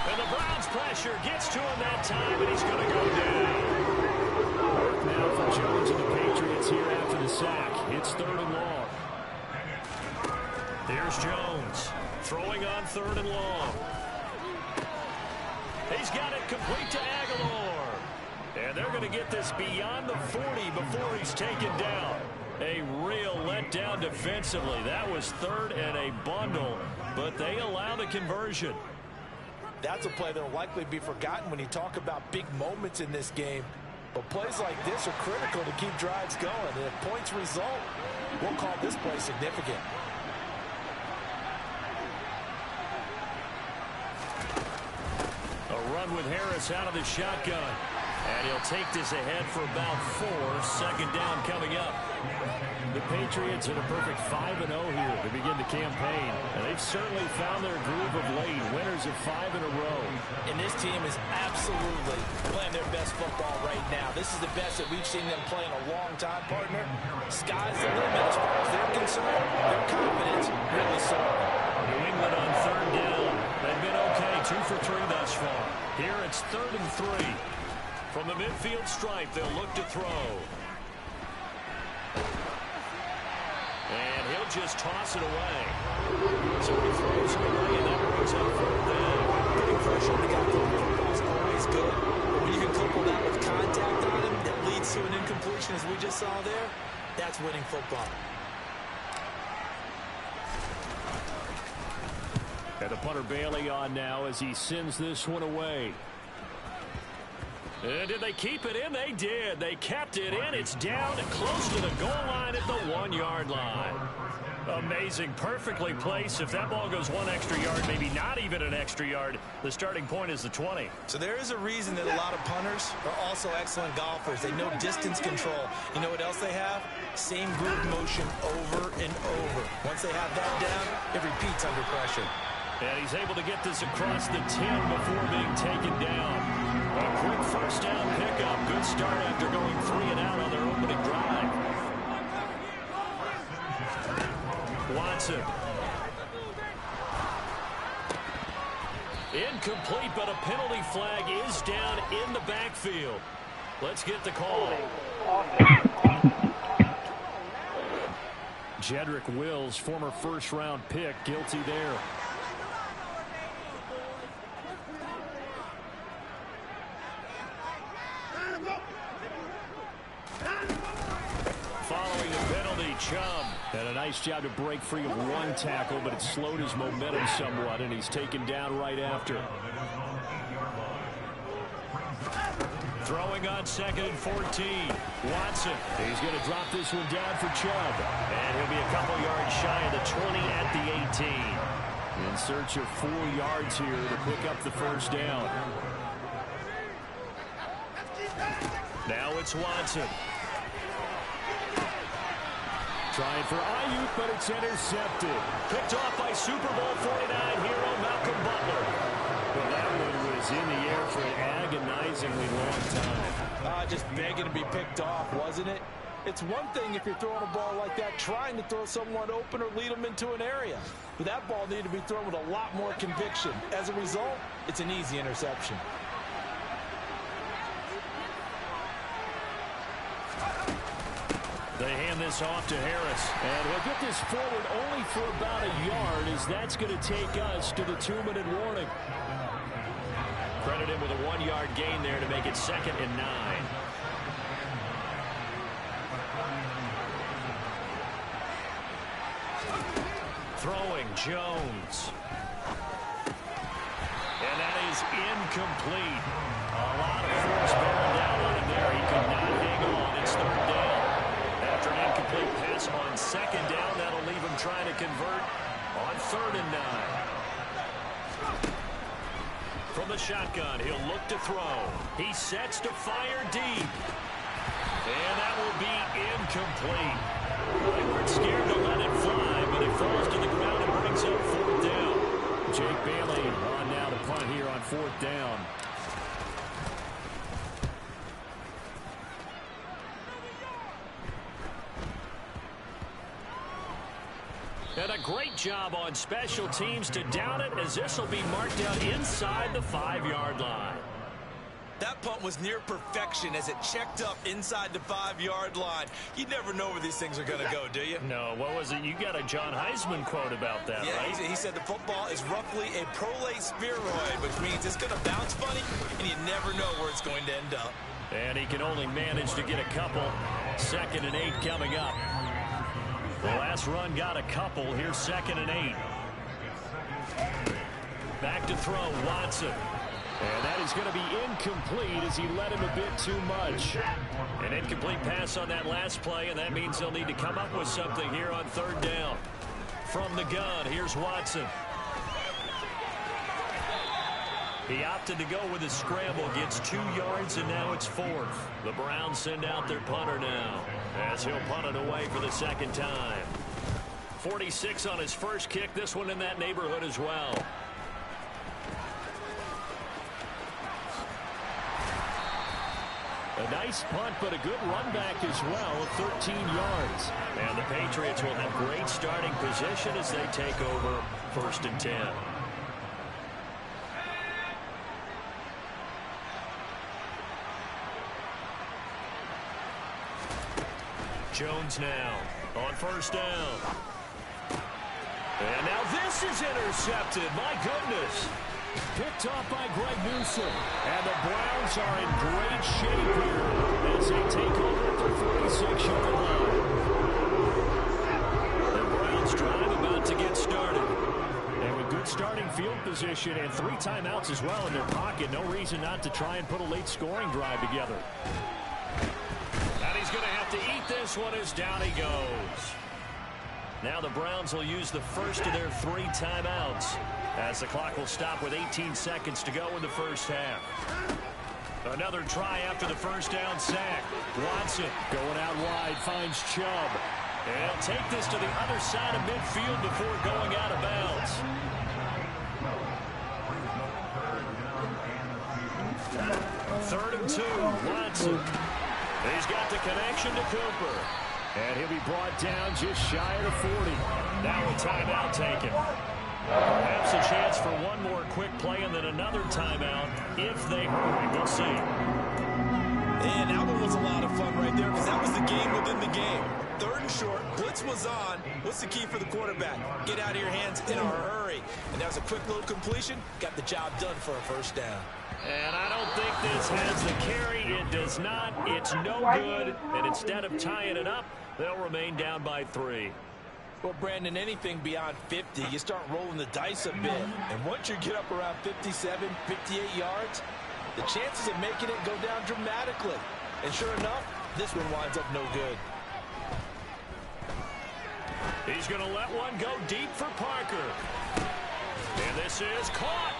And the Browns pressure gets to him that time, and he's going to go down. Work now for Jones and the Patriots here after the sack. It's 3rd and long. Here's Jones throwing on 3rd and long. He's got it complete to Aguilar. And they're going to get this beyond the 40 before he's taken down. A real letdown defensively. That was 3rd and a bundle, but they allow the conversion. That's a play that will likely be forgotten when you talk about big moments in this game. But plays like this are critical to keep drives going. And if points result, we'll call this play significant. A run with Harris out of the shotgun. And he'll take this ahead for about 4. 2nd down coming up. The Patriots in a perfect 5-0 here to begin the campaign. And they've certainly found their groove of late. Winners of 5 in a row. And this team is absolutely playing their best football right now. This is the best that we've seen them play in a long time, partner. Sky's the limit as far as they're concerned. Their confidence really soaring. New England on 3rd down. They've been okay, 2 for 3 thus far. Here it's 3rd and 3. From the midfield stripe, they'll look to throw. And he'll just toss it away. So he throws it away, and that brings up 4th down. Putting pressure on the guy throwing the football is always good. But when you can couple that with contact on him that leads to an incompletion, as we just saw there, that's winning football. And the punter Bailey on now as he sends this one away. And did they keep it in? They did. They kept it in. It's down close to the goal line at the 1-yard line. Amazing. Perfectly placed. If that ball goes 1 extra yard, maybe not even an extra yard, the starting point is the 20. So there is a reason that a lot of punters are also excellent golfers. They know distance control. You know what else they have? Same groove motion over and over. Once they have that down, it repeats under pressure. And he's able to get this across the 10 before being taken down. A quick 1st down pickup. Good start after going 3 and out on their opening drive. Watson. Incomplete, but a penalty flag is down in the backfield. Let's get the call. Jedrick Wills, former 1st-round pick, guilty there. job to break free of one tackle, but it slowed his momentum somewhat, and he's taken down right after. Throwing on 2nd and 14. Watson. He's going to drop this one down for Chubb. And he'll be a couple yards shy of the 20 at the 18. In search of 4 yards here to pick up the first down. Now it's Watson. Trying for Ayuk, but it's intercepted. Picked off by Super Bowl 49 hero Malcolm Butler. Well, that one was in the air for an agonizingly long time. Just begging to be picked off, wasn't it? It's one thing if you're throwing a ball like that, trying to throw someone open or lead them into an area. But that ball needed to be thrown with a lot more conviction. As a result, it's an easy interception. They hand this off to Harris. And he'll get this forward only for about a yard, as that's going to take us to the 2-minute warning. Credit him with a 1-yard gain there to make it 2nd and 9. Throwing Jones. And that is incomplete. A lot of force bearing down on him there. He could not hang on. It's 3rd down. After an incomplete pass on 2nd down, that'll leave him trying to convert on 3rd and 9. From the shotgun, he'll look to throw. He sets to fire deep. And that will be incomplete. They weren't scared to let it fly, but it falls to the ground and brings up 4th down. Jake Bailey on now to punt here on 4th down. And a great job on special teams to down it, as this will be marked out inside the 5-yard line. That punt was near perfection as it checked up inside the 5-yard line. You never know where these things are going to go, do you? No, what was it? You got a John Heisman quote about that, yeah, right? He said the football is roughly a prolate spheroid, which means it's going to bounce funny, and you never know where it's going to end up. And he can only manage to get a couple. 2nd and 8 coming up. The last run got a couple. Here's 2nd and 8. Back to throw, Watson. And that is going to be incomplete as he led him a bit too much. An incomplete pass on that last play, and that means they'll need to come up with something here on 3rd down. From the gun, here's Watson. He opted to go with a scramble, gets 2 yards, and now it's 4th. The Browns send out their punter now, as he'll punt it away for the 2nd time. 46 on his first kick, this one in that neighborhood as well. A nice punt, but a good run back as well of 13 yards. And the Patriots will have great starting position as they take over 1st and 10. Jones now on 1st down. And now this is intercepted. My goodness. Picked off by Greg Newsome. And the Browns are in great shape here as they take over at the 46-yard line. The Browns drive about to get started. And with good starting field position and 3 timeouts as well in their pocket, no reason not to try and put a late scoring drive together. And he's going to have to eat this one as down he goes. Now the Browns will use the first of their 3 timeouts, as the clock will stop with 18 seconds to go in the first half. Another try after the first down sack. Watson going out wide, finds Chubb. And he'll take this to the other side of midfield before going out of bounds. Third and 2, Watson. He's got the connection to Cooper. And he'll be brought down just shy of the 40. Now a timeout taken. Perhaps a chance for one more quick play and then another timeout if they hurry. We'll see. And that one was a lot of fun right there because that was the game within the game. 3rd and short, blitz was on. What's the key for the quarterback? Get out of your hands in a hurry. And that was a quick little completion. Got the job done for a 1st down. And I don't think this has the carry. It does not. It's no good. And instead of tying it up, they'll remain down by 3. Well, Brandon, anything beyond 50, you start rolling the dice a bit. And once you get up around 57, 58 yards, the chances of making it go down dramatically. And sure enough, this one winds up no good. He's going to let one go deep for Parker. And this is caught.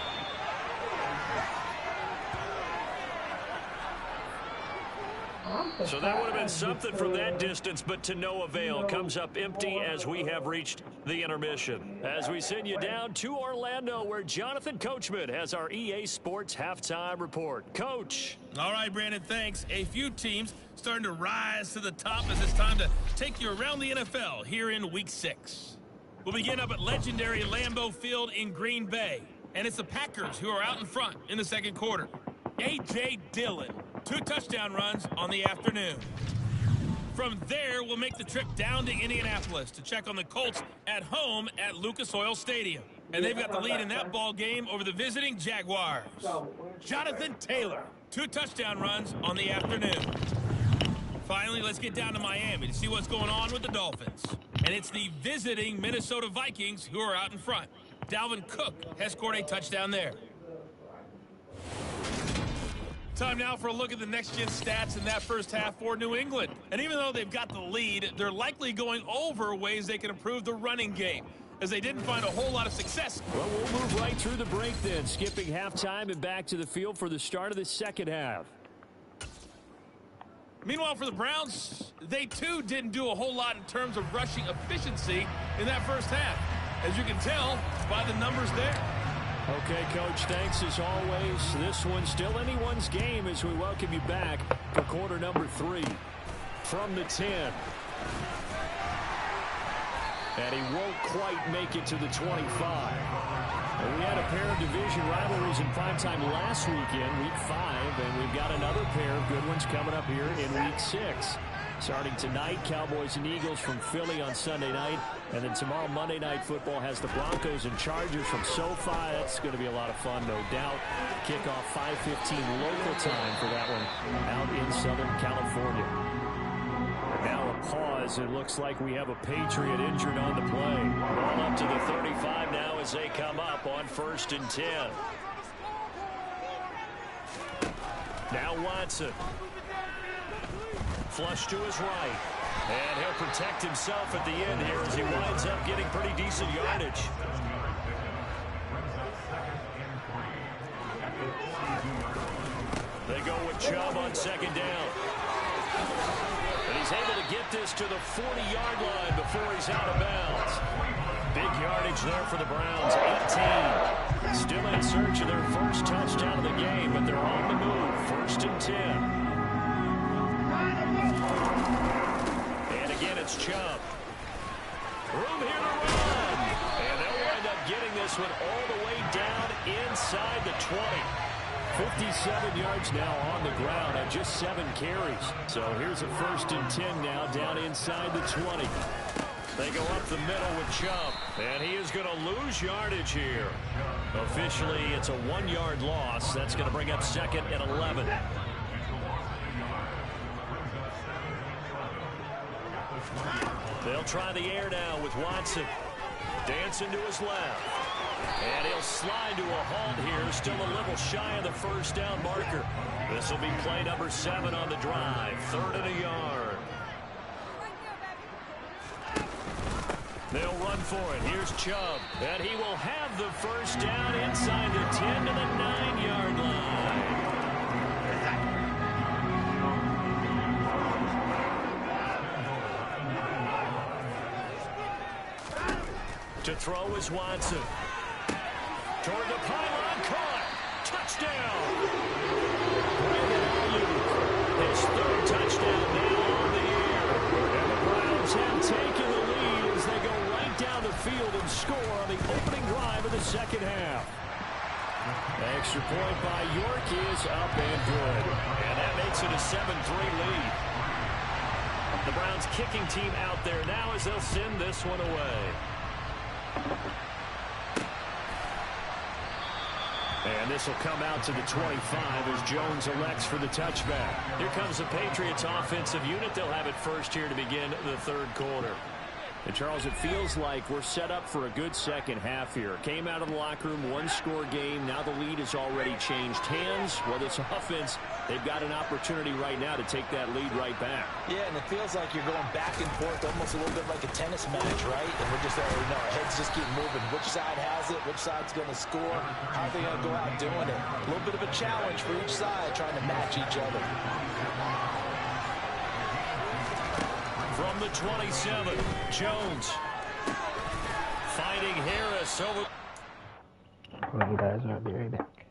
So that would have been something from that distance, but to no avail. Comes up empty as we have reached the intermission. As we send you down to Orlando, where Jonathan Coachman has our EA Sports halftime report. Coach. All right, Brandon, thanks. A few teams starting to rise to the top as it's time to take you around the NFL here in Week 6. We'll begin up at legendary Lambeau Field in Green Bay. And it's the Packers who are out in front in the second quarter. A.J. Dillon, 2 touchdown runs on the afternoon. From there, we'll make the trip down to Indianapolis to check on the Colts at home at Lucas Oil Stadium. And they've got the lead in that ball game over the visiting Jaguars. Jonathan Taylor, 2 touchdown runs on the afternoon. Finally, let's get down to Miami to see what's going on with the Dolphins. And it's the visiting Minnesota Vikings who are out in front. Dalvin Cook has scored a touchdown there. Time now for a look at the next-gen stats in that first half for New England. And even though they've got the lead, they're likely going over ways they can improve the running game, as they didn't find a whole lot of success. Well, we'll move right through the break then, skipping halftime and back to the field for the start of the second half. Meanwhile, for the Browns, they too didn't do a whole lot in terms of rushing efficiency in that first half, as you can tell by the numbers there. Okay, Coach, thanks as always. This one's still anyone's game as we welcome you back for quarter number 3. From the 10. And he won't quite make it to the 25. And we had a pair of division rivalries in primetime last weekend, Week 5, and we've got another pair of good ones coming up here in Week 6. Starting tonight, Cowboys and Eagles from Philly on Sunday night. And then tomorrow, Monday Night Football has the Broncos and Chargers from SoFi. That's going to be a lot of fun, no doubt. Kickoff 5:15 local time for that one out in Southern California. And now a pause. It looks like we have a Patriot injured on the play. Ball up to the 35 now as they come up on 1st and 10. Now Watson. Flush to his right. And he'll protect himself at the end here as he winds up getting pretty decent yardage. They go with Chubb on 2nd down. And he's able to get this to the 40-yard line before he's out of bounds. Big yardage there for the Browns, 18. Still in search of their first touchdown of the game, but they're on the move. 1st and 10. It's Chubb. Room here to run. And they'll wind up getting this one all the way down inside the 20. 57 yards now on the ground and just 7 carries. So here's a 1st and 10 now down inside the 20. They go up the middle with Chubb. And he is going to lose yardage here. Officially, it's a 1-yard loss. That's going to bring up 2nd and 11. They'll try the air now with Watson. Dancing to his left. And he'll slide to a halt here. Still a little shy of the 1st down marker. This will be play number 7 on the drive. 3rd and a yard. They'll run for it. Here's Chubb. And he will have the 1st down inside the 10 to the 9-yard line. To throw is Watson. Toward the pylon, caught. Touchdown. His 3rd touchdown now on the year. And the Browns have taken the lead as they go right down the field and score on the opening drive of the second half. Extra point by York is up and good. And that makes it a 7-3 lead. The Browns kicking team out there now as they'll send this one away. And this will come out to the 25 as Jones elects for the touchback. Here comes the Patriots offensive unit. They'll have it first here to begin the 3rd quarter. And, Charles, it feels like we're set up for a good second half here. Came out of the locker room, one-score game. Now the lead has already changed hands. Well, this offense, they've got an opportunity right now to take that lead right back. Yeah, and it feels like you're going back and forth almost a little bit like a tennis match, right? And we're just already know our heads just keep moving. Which side has it? Which side's going to score? How are they going to go out doing it? A little bit of a challenge for each side trying to match each other. From the 27, Jones fighting Harris over. Hold on, guys. I'll be right back.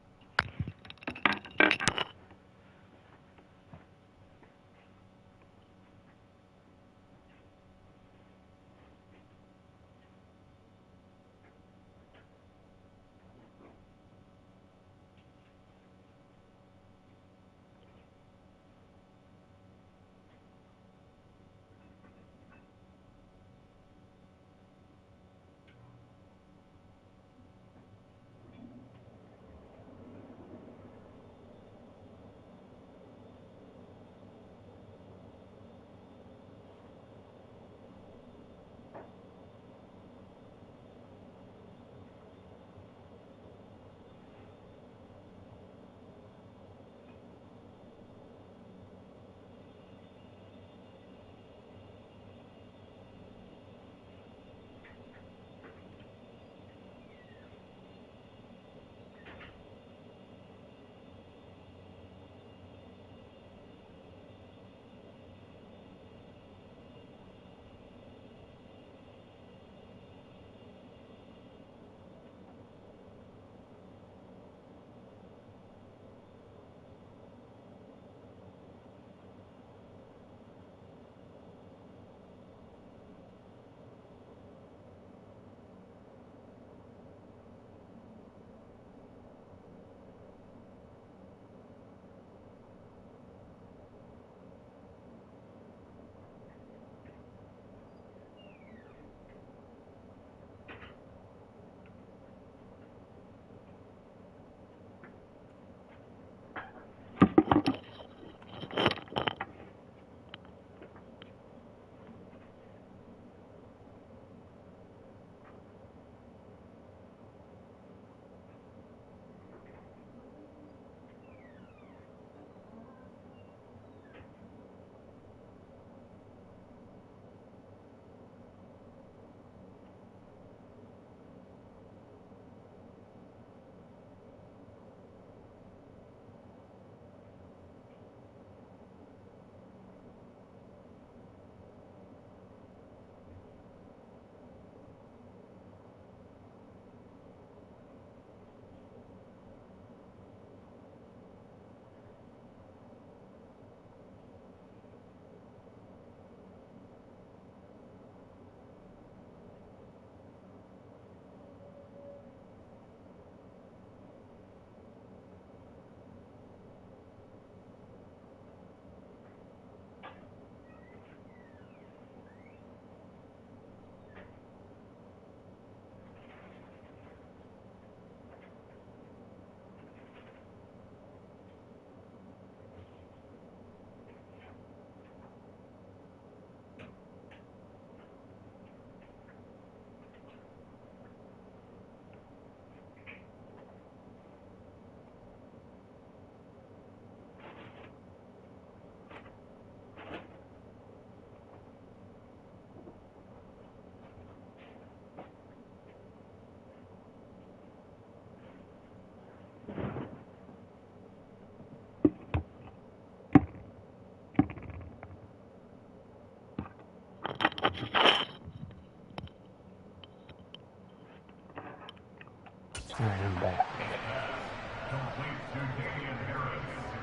All right, I'm back.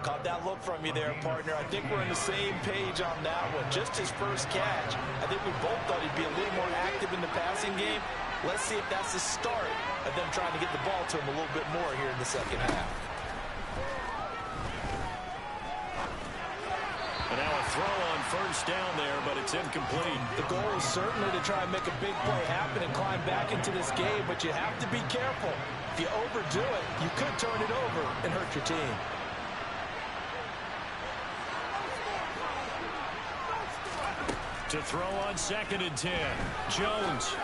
Caught that look from you there, partner. I think we're on the same page on that one. Just his first catch. I think we both thought he'd be a little more active in the passing game. Let's see if that's the start of them trying to get the ball to him a little bit more here in the second half. And now a throw on first down there, but it's incomplete. The goal is certainly to try and make a big play happen and climb back into this game, but you have to be careful. If you overdo it, you could turn it over and hurt your team. To throw on 2nd and 10. Jones.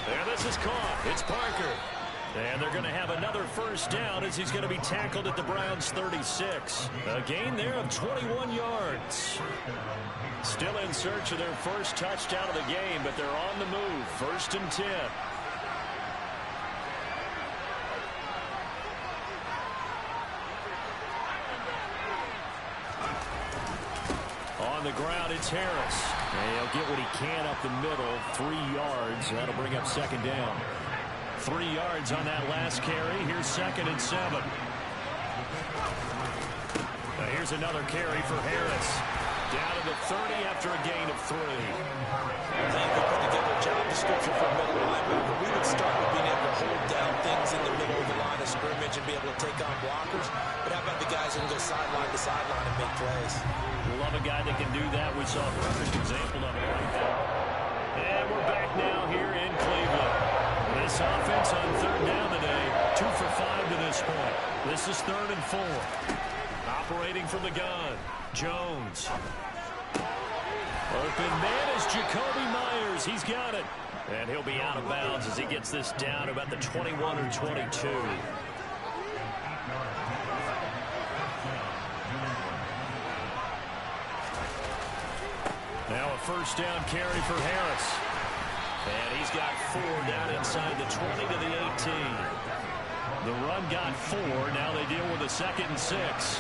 And this is caught. It's Parker. And they're going to have another first down as he's going to be tackled at the Browns' 36. A gain there of 21 yards. Still in search of their first touchdown of the game, but they're on the move. 1st and 10. On the ground, it's Harris. And he'll get what he can up the middle. 3 yards. That'll bring up 2nd down. 3 yards on that last carry. Here's 2nd and 7. Now here's another carry for Harris. Down to the 30 after a gain of 3. I think we put together a job description for a middle linebacker. We would start with being able to hold down things in the middle of the line of scrimmage and be able to take on blockers. But how about the guys who can go sideline to sideline and make plays? Love a guy that can do that. We saw a perfect example of it right there. And we're back now here in Cleveland. This offense on 3rd down today, 2 for 5 to this point. This is 3rd and 4. Operating from the gun, Jones. Open man is Jacoby Myers. He's got it. And he'll be out of bounds as he gets this down about the 21 or 22. Now a first down carry for Harris. And he's got 4 down inside the 20 to the 18. The run got 4. Now they deal with a 2nd and 6.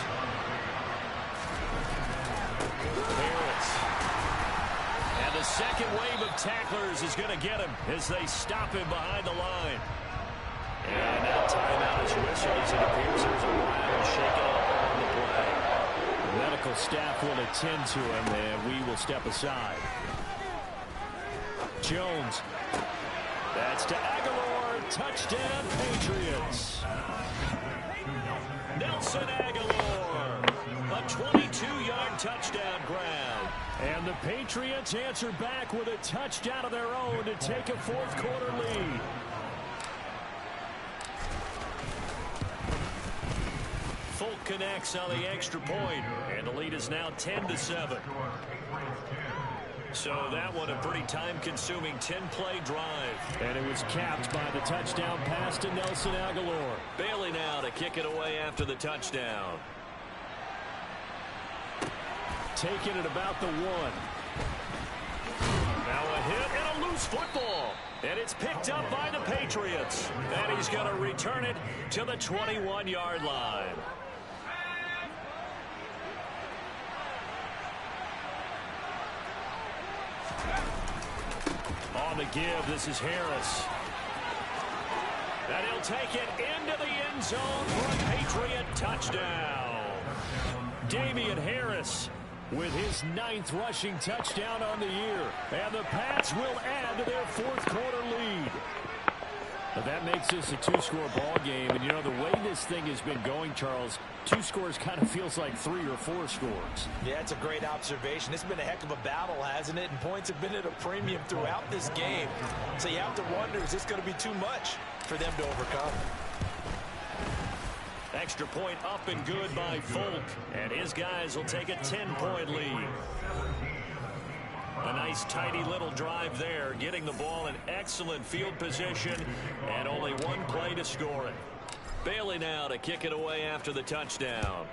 Harris. And the second wave of tacklers is going to get him as they stop him behind the line. And now timeout is whistled as it appears there's a wild shake-up on the play. The medical staff will attend to him, and we will step aside. Jones. That's to Aguilar. Touchdown, Patriots. Nelson Aguilar. A 22-yard touchdown grab. And the Patriots answer back with a touchdown of their own to take a 4th quarter lead. Folk connects on the extra point, and the lead is now 10-7. So that one a pretty time-consuming 10-play drive. And it was capped by the touchdown pass to Nelson Aguilar. Bailey now to kick it away after the touchdown. Taking it about the 1. Now a hit and a loose football. And it's picked up by the Patriots. And he's going to return it to the 21-yard line. On the give, this is Harris. And he'll take it into the end zone for a Patriot touchdown. Damian Harris with his 9th rushing touchdown on the year. And the Pats will add to their 4th quarter lead. But that makes this a 2-score ball game. And, you know, the way this thing has been going, Charles, 2 scores kind of feels like 3 or 4 scores. Yeah, it's a great observation. It's been a heck of a battle, hasn't it? And points have been at a premium throughout this game. So you have to wonder, is this going to be too much for them to overcome? Extra point up and good by Folk. And his guys will take a 10-point lead. A nice, tidy little drive there, getting the ball in excellent field position, and only 1 play to score it. Bailey now to kick it away after the touchdown.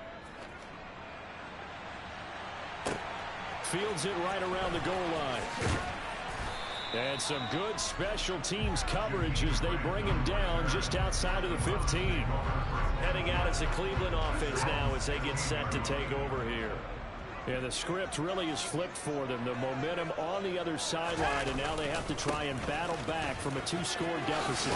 Fields it right around the goal line. And some good special teams coverage as they bring him down just outside of the 15. Heading out as a Cleveland offense now as they get set to take over here. Yeah, the script really is flipped for them. The momentum on the other sideline, and now they have to try and battle back from a 2-score deficit.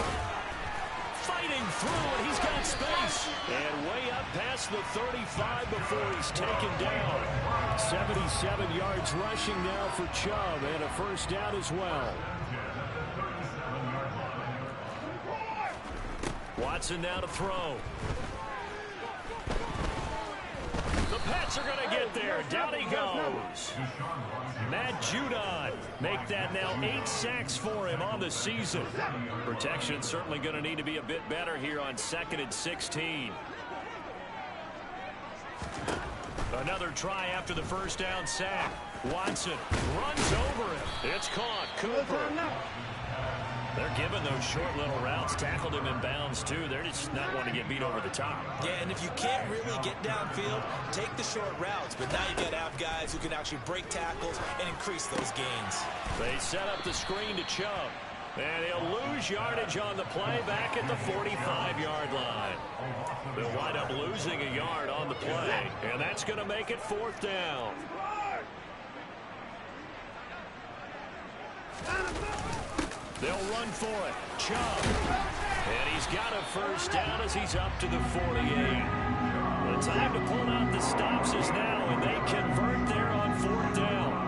Fighting through, and he's got space. And way up past the 35 before he's taken down. 77 yards rushing now for Chubb, and a first down as well. Watson now to throw. The Pats are going to get there. Down he goes. Matt Judon make that now 8 sacks for him on the season. Protection certainly going to need to be a bit better here on 2nd and 16. Another try after the first down sack. Watson runs over him. It's caught. Cooper. They're giving those short little routes. Tackled him in bounds, too. They're just not wanting to get beat over the top. Yeah, and if you can't really get downfield, take the short routes. But now you got to have guys who can actually break tackles and increase those gains. They set up the screen to Chubb. And he'll lose yardage on the play back at the 45-yard line. They'll wind up losing a yard on the play. And that's going to make it 4th down. They'll run for it. Chubb. And he's got a first down as he's up to the 48. The time to pull out the stops is now, and they convert there on 4th down.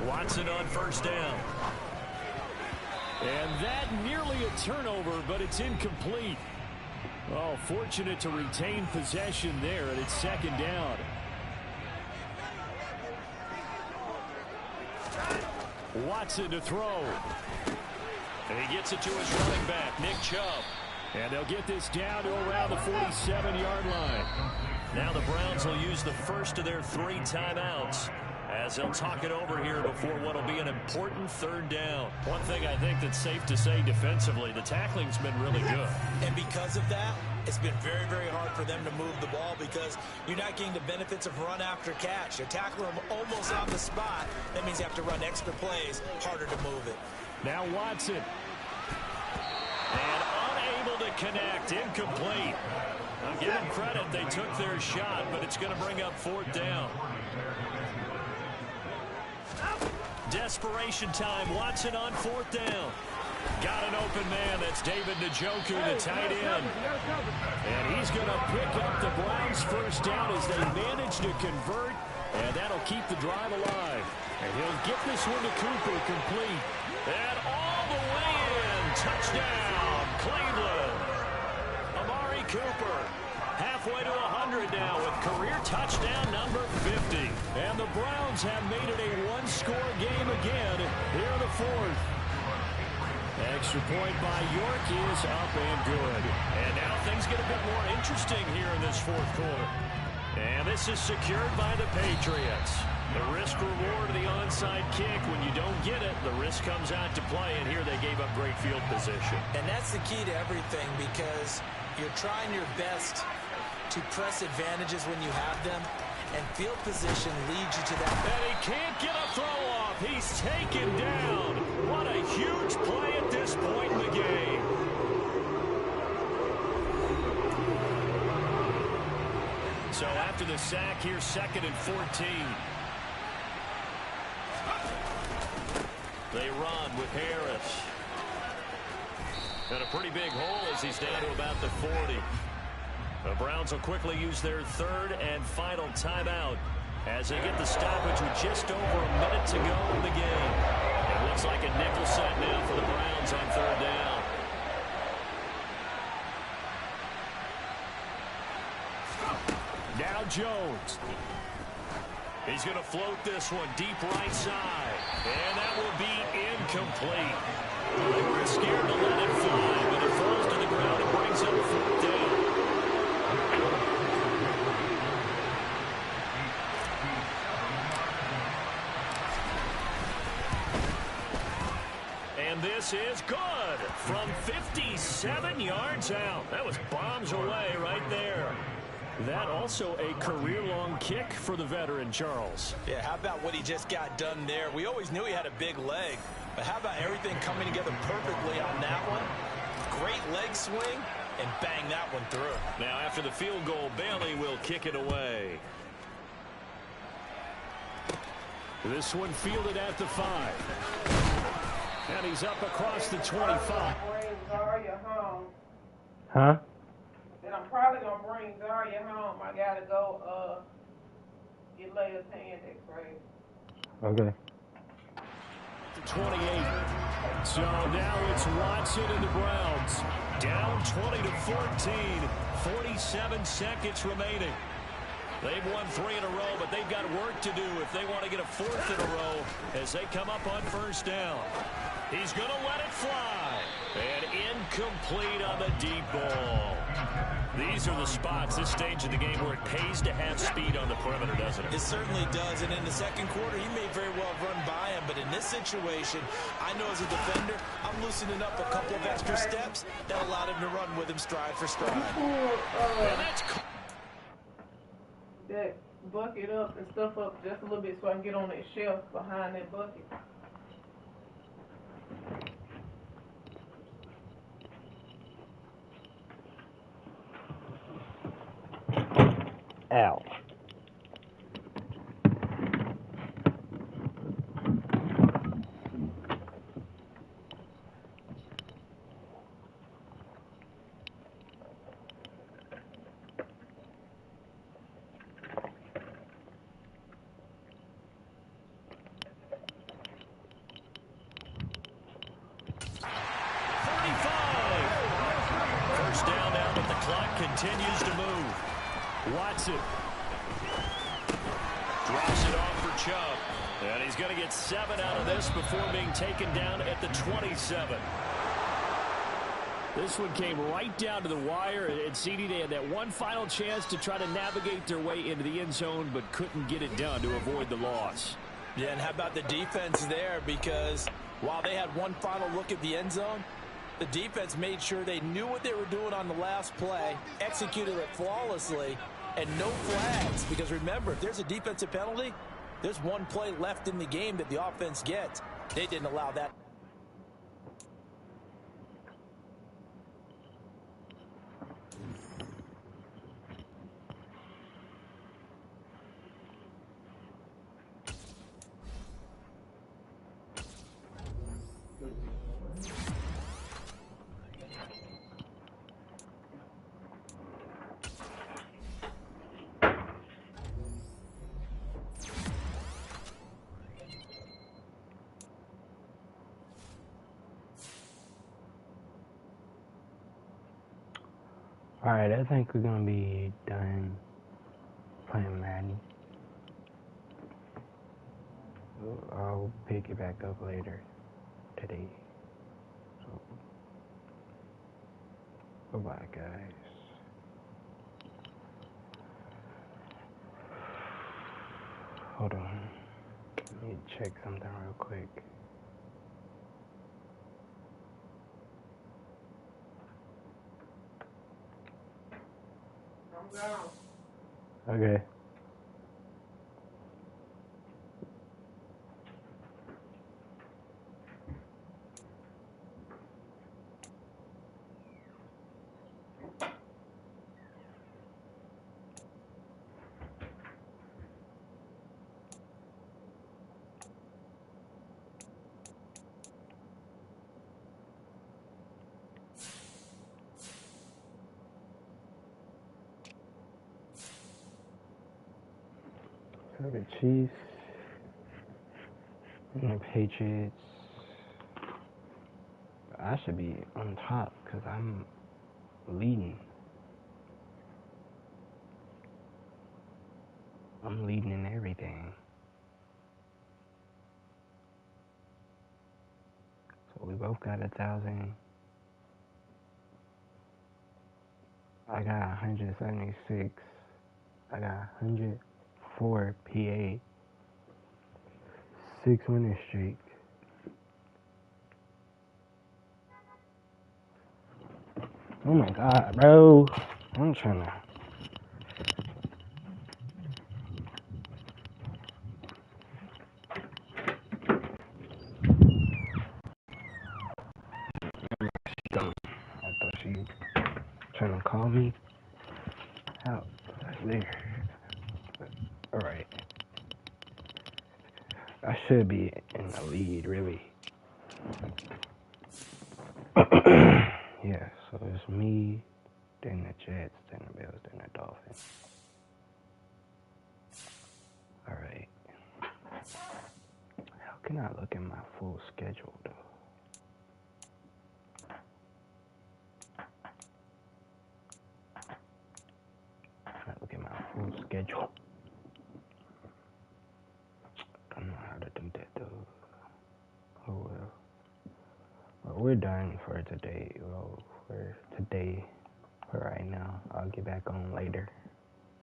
Watson on first down. And that nearly a turnover, but it's incomplete. Oh, fortunate to retain possession there, and it's 2nd down. Watson to throw. And he gets it to his running back, Nick Chubb. And they'll get this down to around the 47-yard line. Now the Browns will use the first of their 3 timeouts as they'll talk it over here before what will be an important 3rd down. One thing I think that's safe to say defensively, the tackling's been really good. And because of that, it's been very, very hard for them to move the ball because you're not getting the benefits of run after catch. You're tackling them almost on the spot. That means you have to run extra plays, harder to move it. Now Watson. And unable to connect, incomplete. I'll give them credit, they took their shot, but it's going to bring up 4th down. Desperation time, Watson on 4th down. Got an open man, that's David Njoku, the tight end. And he's going to pick up the Browns' first down as they manage to convert, and that'll keep the drive alive. And he'll get this one to Cooper, complete. And all the way in, touchdown, Cleveland. Amari Cooper, halfway to 100 now with career touchdown number 50. And the Browns have made it a one-score game again here in the 4th. Extra point by York is up and good. And now things get a bit more interesting here in this 4th quarter. And this is secured by the Patriots. The risk reward of the onside kick. When you don't get it, the risk comes out to play. And here they gave up great field position. And that's the key to everything because you're trying your best to press advantages when you have them. And field position leads you to that. And he can't get a throw off. He's taken down. What a huge play at this point in the game. So after the sack, here's 2nd and 14. They run with Harris. And a pretty big hole as he's down to about the 40. The Browns will quickly use their 3rd and final timeout as they get the stoppage with just over a minute to go in the game. It looks like a nickel set now for the Browns on 3rd down. Now Jones. He's going to float this one deep right side. And that will be incomplete. They were scared to let it fly, but it falls to the ground and brings up 4th down. And this is good from 57 yards out. That was bombs away right there. That also a career-long kick for the veteran, Charles. Yeah, how about what he just got done there? We always knew he had a big leg, but how about everything coming together perfectly on that one? Great leg swing, and bang that one through. Now, after the field goal, Bailey will kick it away. This one fielded at the 5. And he's up across the 25. Huh? Then I'm probably going to bring Zarya home. I got to go get Leia's hand x-ray. Okay. 28. So now it's Watson and the Browns. Down 20-14. 47 seconds remaining. They've won 3 in a row, but they've got work to do if they want to get a 4th in a row as they come up on first down. He's going to let it fly. And incomplete on the deep ball. These are the spots, this stage of the game, where it pays to have speed on the perimeter, doesn't it? It certainly does. And in the second quarter, he may very well run by him. But in this situation, I know as a defender, I'm loosening up a couple of extra steps that allowed him to run with him stride for stride. That bucket up and stuff up just a little bit so I can get on that shelf behind that bucket. Ow. First down now, but the clock continues to move. Watson drops it off for Chubb. And he's going to get 7 out of this before being taken down at the 27. This one came right down to the wire. And CD, they had that one final chance to try to navigate their way into the end zone, but couldn't get it done to avoid the loss. Yeah, and how about the defense there? Because while they had one final look at the end zone, the defense made sure they knew what they were doing on the last play, executed it flawlessly, and no flags. Because remember, if there's a defensive penalty, there's one play left in the game that the offense gets. They didn't allow that. Alright, I think we're gonna be done playing Madden. I'll pick it back up later today. So, bye-bye, guys. Hold on. Let me check something real quick. Okay. So the Chiefs and the Patriots, I should be on top because I'm leading. I'm leading in everything. So we both got 1,000. I got 176. I got 104 PA. 6 winning streak. Oh my god, bro. I'm trying to. I thought she trying to call me. How? There. Alright. I should be in the lead, really. Yeah, so it's me, then the Jets, then the Bills, then the Dolphins. Alright. How can I look at my full schedule, though? I look at my full schedule. schedule. Don't know how to do that though. Oh well. Well, we're done for today. Well, for right now. I'll get back on later.